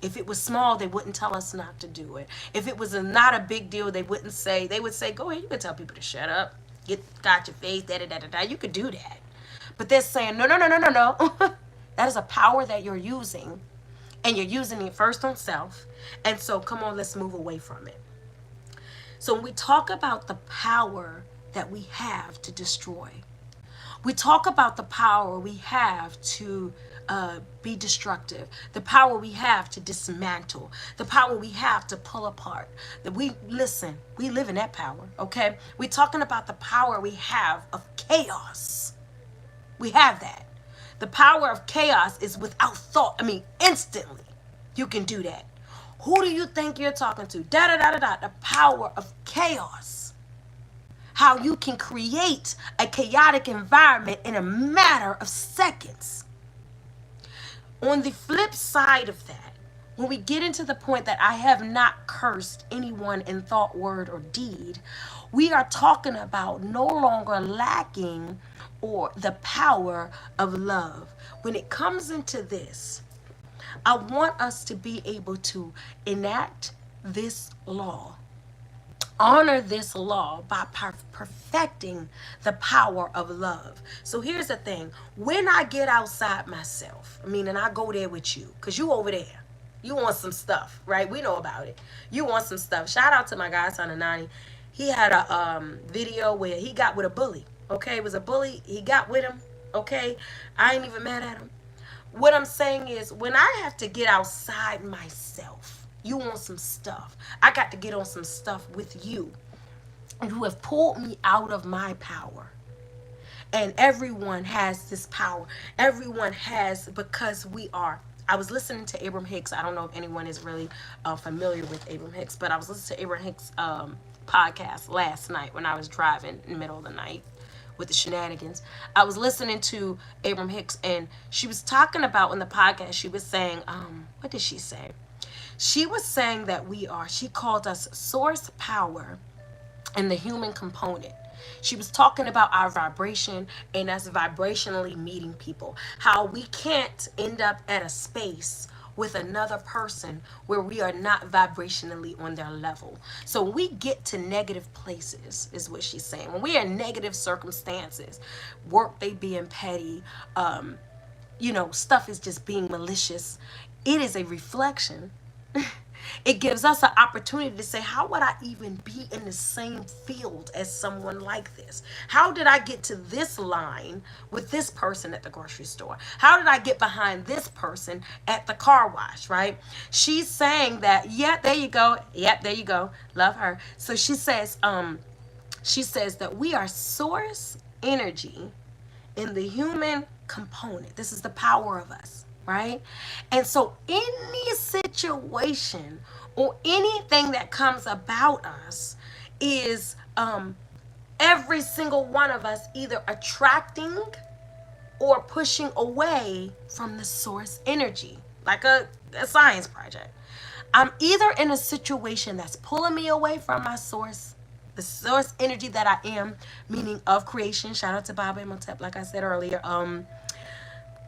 If it was small, they wouldn't tell us not to do it. If it was not a big deal, they would say, go ahead, you can tell people to shut up, got your face, da da da da da. You could do that. But they're saying, no, no, no, no, no, no. That is a power that you're using, and you're using it first on self. And so, come on, let's move away from it. So, when we talk about the power that we have to destroy, we talk about the power we have to be destructive, the power we have to dismantle, the power we have to pull apart. That we live in that power, okay? We're talking about the power we have of chaos. We have that. The power of chaos is without thought. Instantly, you can do that. Who do you think you're talking to? Da da da da da. The power of chaos. How you can create a chaotic environment in a matter of seconds. On the flip side of that, when we get into the point that I have not cursed anyone in thought, word, or deed, we are talking about no longer lacking or the power of love. When it comes into this, I want us to be able to enact this law, honor this law by perfecting the power of love. So here's the thing. When I get outside myself, and I go there with you, because you over there, you want some stuff, right? We know about it. You want some stuff. Shout out to my godson, Anani. He had a video where he got with a bully. Okay, it was a bully. He got with him. Okay, I ain't even mad at him. What I'm saying is, when I have to get outside myself, you want some stuff, I got to get on some stuff with you. You have pulled me out of my power. And everyone has this power. Everyone has, because we are. I was listening to Abraham Hicks. I don't know if anyone is really familiar with Abraham Hicks, but I was listening to Abraham Hicks' podcast last night when I was driving in the middle of the night with the shenanigans. I was listening to Abraham Hicks, and she was talking about in the podcast, she was saying, what did she say? She was saying that she called us source power and the human component. She was talking about our vibration and us vibrationally meeting people. How we can't end up at a space with another person where we are not vibrationally on their level. So when we get to negative places, is what she's saying. When we are in negative circumstances, work they being petty, stuff is just being malicious, it is a reflection. It gives us an opportunity to say, how would I even be in the same field as someone like this? How did I get to this line with this person at the grocery store? How did I get behind this person at the car wash, right? She's saying that, yeah, there you go. Yep, there you go. Love her. So she says that we are source energy in the human component. This is the power of us, right? And so any situation or anything that comes about us is every single one of us either attracting or pushing away from the source energy, like a science project. I'm either in a situation that's pulling me away from my source, the source energy that I am, meaning of creation. Shout out to Baba Imhotep, like I said earlier.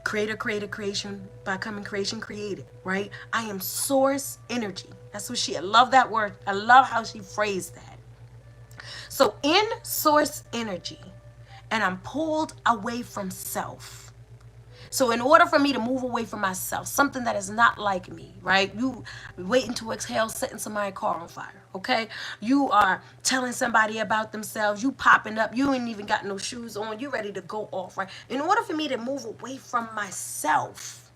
Creator, creation, by coming creation created, right? I am source energy. That's what I love that word. I love how she phrased that. So in source energy, and I'm pulled away from self. So in order for me to move away from myself, something that is not like me, right? You waiting to exhale, setting somebody's car on fire, okay? You are telling somebody about themselves. You popping up. You ain't even got no shoes on. You ready to go off, right? In order for me to move away from myself,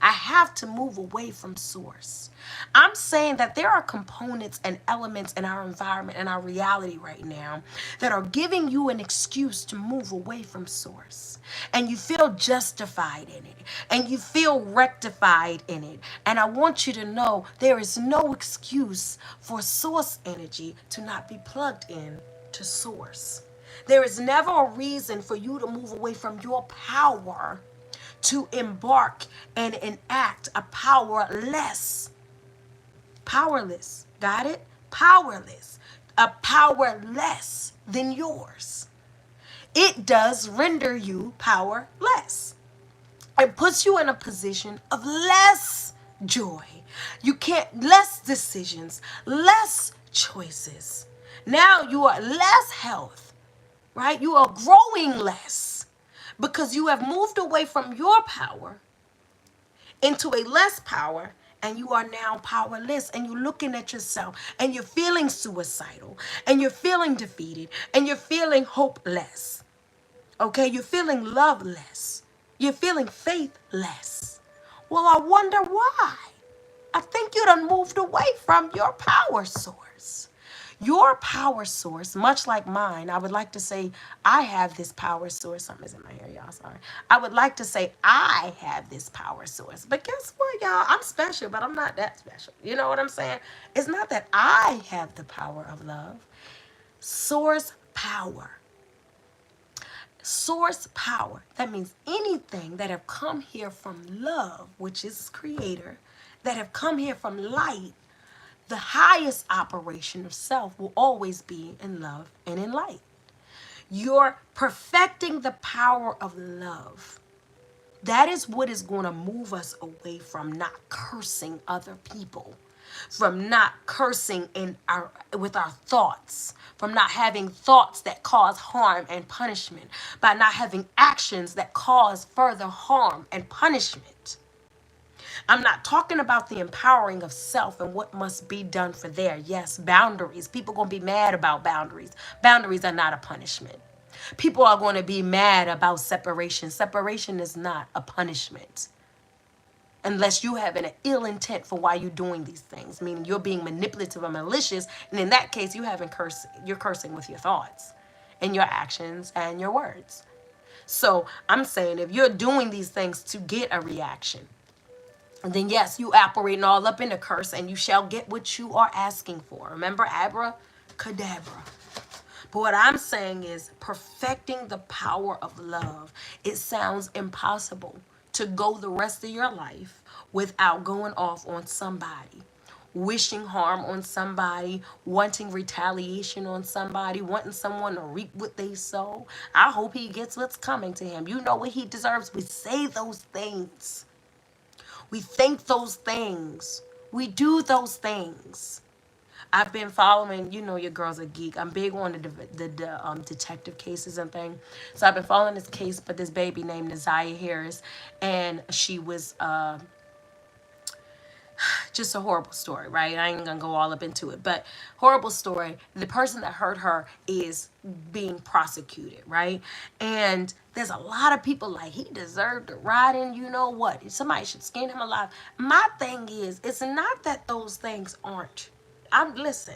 I have to move away from source. I'm saying that there are components and elements in our environment and our reality right now that are giving you an excuse to move away from source. And you feel justified in it. And you feel rectified in it. And I want you to know there is no excuse for source energy to not be plugged in to source. There is never a reason for you to move away from your power to embark and enact a powerless, got it? Powerless, a power less than yours. It does render you powerless. It puts you in a position of less joy. You can't, less decisions, less choices. Now you are less health, right? You are growing less because you have moved away from your power into a less power, and you are now powerless, and you're looking at yourself and you're feeling suicidal and you're feeling defeated and you're feeling hopeless. Okay, you're feeling loveless. You're feeling faithless. Well, I wonder why. I think you done moved away from your power source. Your power source, much like mine, I would like to say I have this power source. Something's in my hair, y'all, sorry. I would like to say I have this power source. But guess what, y'all? I'm special, but I'm not that special. You know what I'm saying? It's not that I have the power of love. Source power. Source power. That means anything that have come here from love, which is creator, that have come here from light, the highest operation of self will always be in love and in light. You're perfecting the power of love. That is what is going to move us away from not cursing other people, from not cursing with our thoughts, from not having thoughts that cause harm and punishment, by not having actions that cause further harm and punishment. I'm not talking about the empowering of self and what must be done for there. Yes, boundaries. People are going to be mad about boundaries. Boundaries are not a punishment. People are going to be mad about separation. Separation is not a punishment. Unless you have an ill intent for why you're doing these things, meaning you're being manipulative or malicious. And in that case, you're cursing with your thoughts and your actions and your words. So I'm saying if you're doing these things to get a reaction, then yes, you operating all up in a curse, and you shall get what you are asking for. Remember, abracadabra. But what I'm saying is perfecting the power of love. It sounds impossible to go the rest of your life without going off on somebody, wishing harm on somebody, wanting retaliation on somebody, wanting someone to reap what they sow. I hope he gets what's coming to him. You know what he deserves. We say those things. We think those things. We do those things. I've been following, you know, your girl's a geek. I'm big on the detective cases and things. So I've been following this case, but this baby named Naziah Harris, and she was just a horrible story, right? I ain't gonna go all up into it, but horrible story. The person that hurt her is being prosecuted, right? And there's a lot of people like, he deserved to ride in, you know what? Somebody should skin him alive. My thing is, it's not that those things aren't. Listen,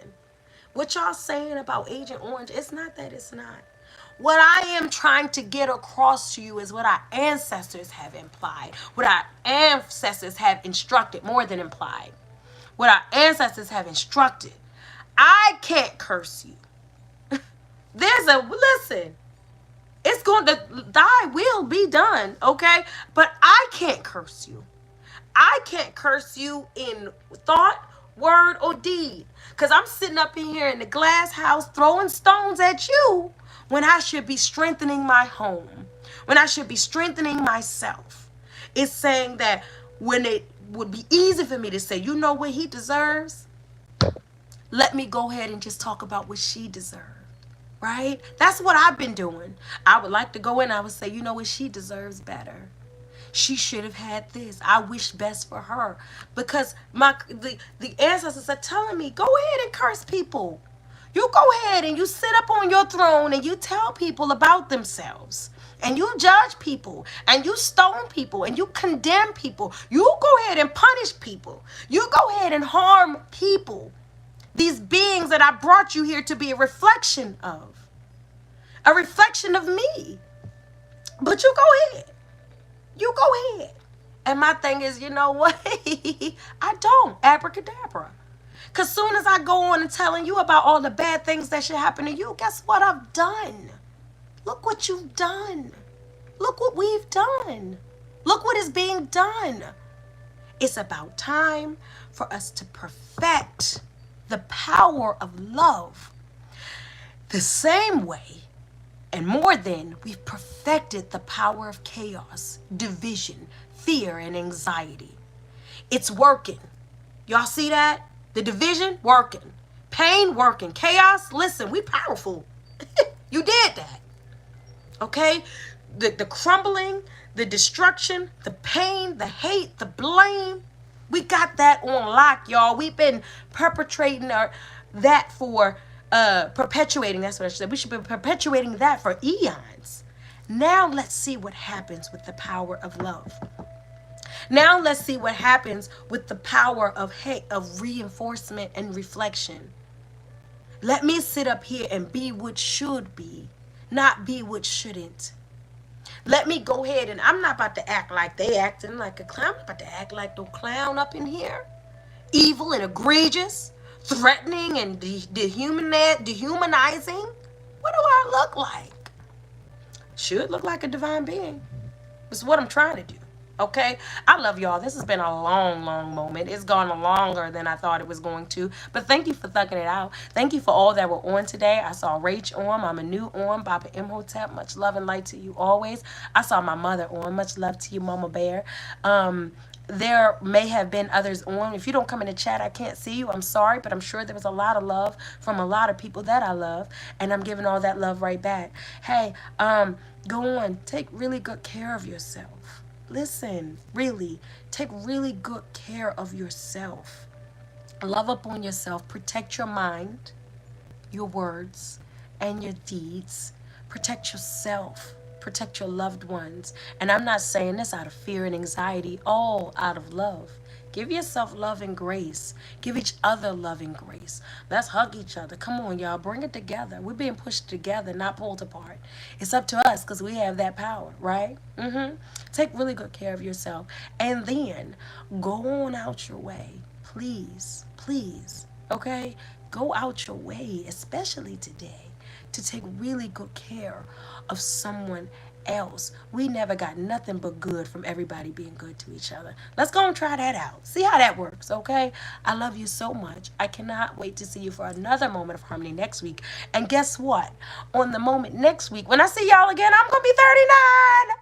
what y'all saying about Agent Orange, it's not that it's not. What I am trying to get across to you is what our ancestors have implied, what our ancestors have instructed, more than implied, what our ancestors have instructed. I can't curse you. Listen, it's going to, thy will be done, okay? But I can't curse you. I can't curse you in thought, word, or deed. Because I'm sitting up in here in the glass house throwing stones at you when I should be strengthening my home, when I should be strengthening myself. It's saying that when it would be easy for me to say, you know what he deserves? Let me go ahead and just talk about what she deserved, right? That's what I've been doing. I would like to go in, I would say, you know what, she deserves better. She should have had this. I wish best for her. Because the ancestors are telling me, go ahead and curse people. You go ahead and you sit up on your throne and you tell people about themselves. and you judge people, and you stone people, and you condemn people. You go ahead and punish people. You go ahead and harm people. These beings that I brought you here to be a reflection of. A reflection of me. But you go ahead. You go ahead. And my thing is, you know what? I don't. Abracadabra. Because soon as I go on and telling you about all the bad things that should happen to you, guess what I've done? Look what you've done. Look what we've done. Look what is being done. It's about time for us to perfect the power of love the same way and more than we've perfected the power of chaos, division, fear, and anxiety. It's working. Y'all see that? The division, working. Pain, working. Chaos, listen, we powerful. You did that. Okay? The crumbling, the destruction, the pain, the hate, the blame. We got that on lock, y'all. We've been perpetrating that for perpetuating, that's what I said. We should be perpetuating that for eons. Now let's see what happens with the power of love. Now let's see what happens with the power of hate, of reinforcement and reflection. Let me sit up here and be what should be, not be what shouldn't. Let me go ahead, and I'm not about to act like they acting like a clown. I'm not about to act like no clown up in here. Evil and egregious, threatening and dehumanizing. What do I look like? Should look like a divine being. This is what I'm trying to do. Okay, I love y'all. This has been a long, long moment. It's gone longer than I thought it was going to. But thank you for thugging it out. Thank you for all that were on today. I saw Rach on, Mama New on, Baba Imhotep. Much love and light to you always. I saw my mother on. Much love to you, Mama Bear. There may have been others on. If you don't come in the chat, I can't see you. I'm sorry, but I'm sure there was a lot of love from a lot of people that I love, and I'm giving all that love right back. Hey, go on. Take really good care of yourself. Listen, really, take really good care of yourself. Love up on yourself. Protect your mind, your words, and your deeds. Protect yourself. Protect your loved ones. And I'm not saying this out of fear and anxiety, all out of love. Give yourself love and grace. Give each other love and grace. Let's hug each other. Come on, y'all. Bring it together. We're being pushed together, not pulled apart. It's up to us because we have that power, right? Take really good care of yourself. And then go on out your way. Please, please, okay? Go out your way, especially today, to take really good care of someone else. We never got nothing but good from everybody being good to each other. Let's go and try that out. See how that works, okay? I love you so much. I cannot wait to see you for another Moment of Harmony next week. And guess what? On the moment next week, when I see y'all again, I'm going to be 39.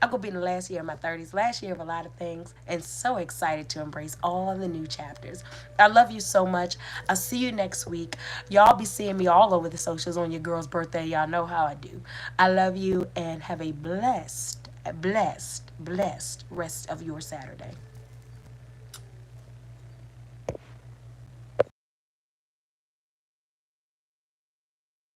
I'm going to be in the last year of my 30s, last year of a lot of things, and so excited to embrace all the new chapters. I love you so much. I'll see you next week. Y'all be seeing me all over the socials on your girl's birthday. Y'all know how I do. I love you, and have a blessed, blessed, blessed rest of your Saturday.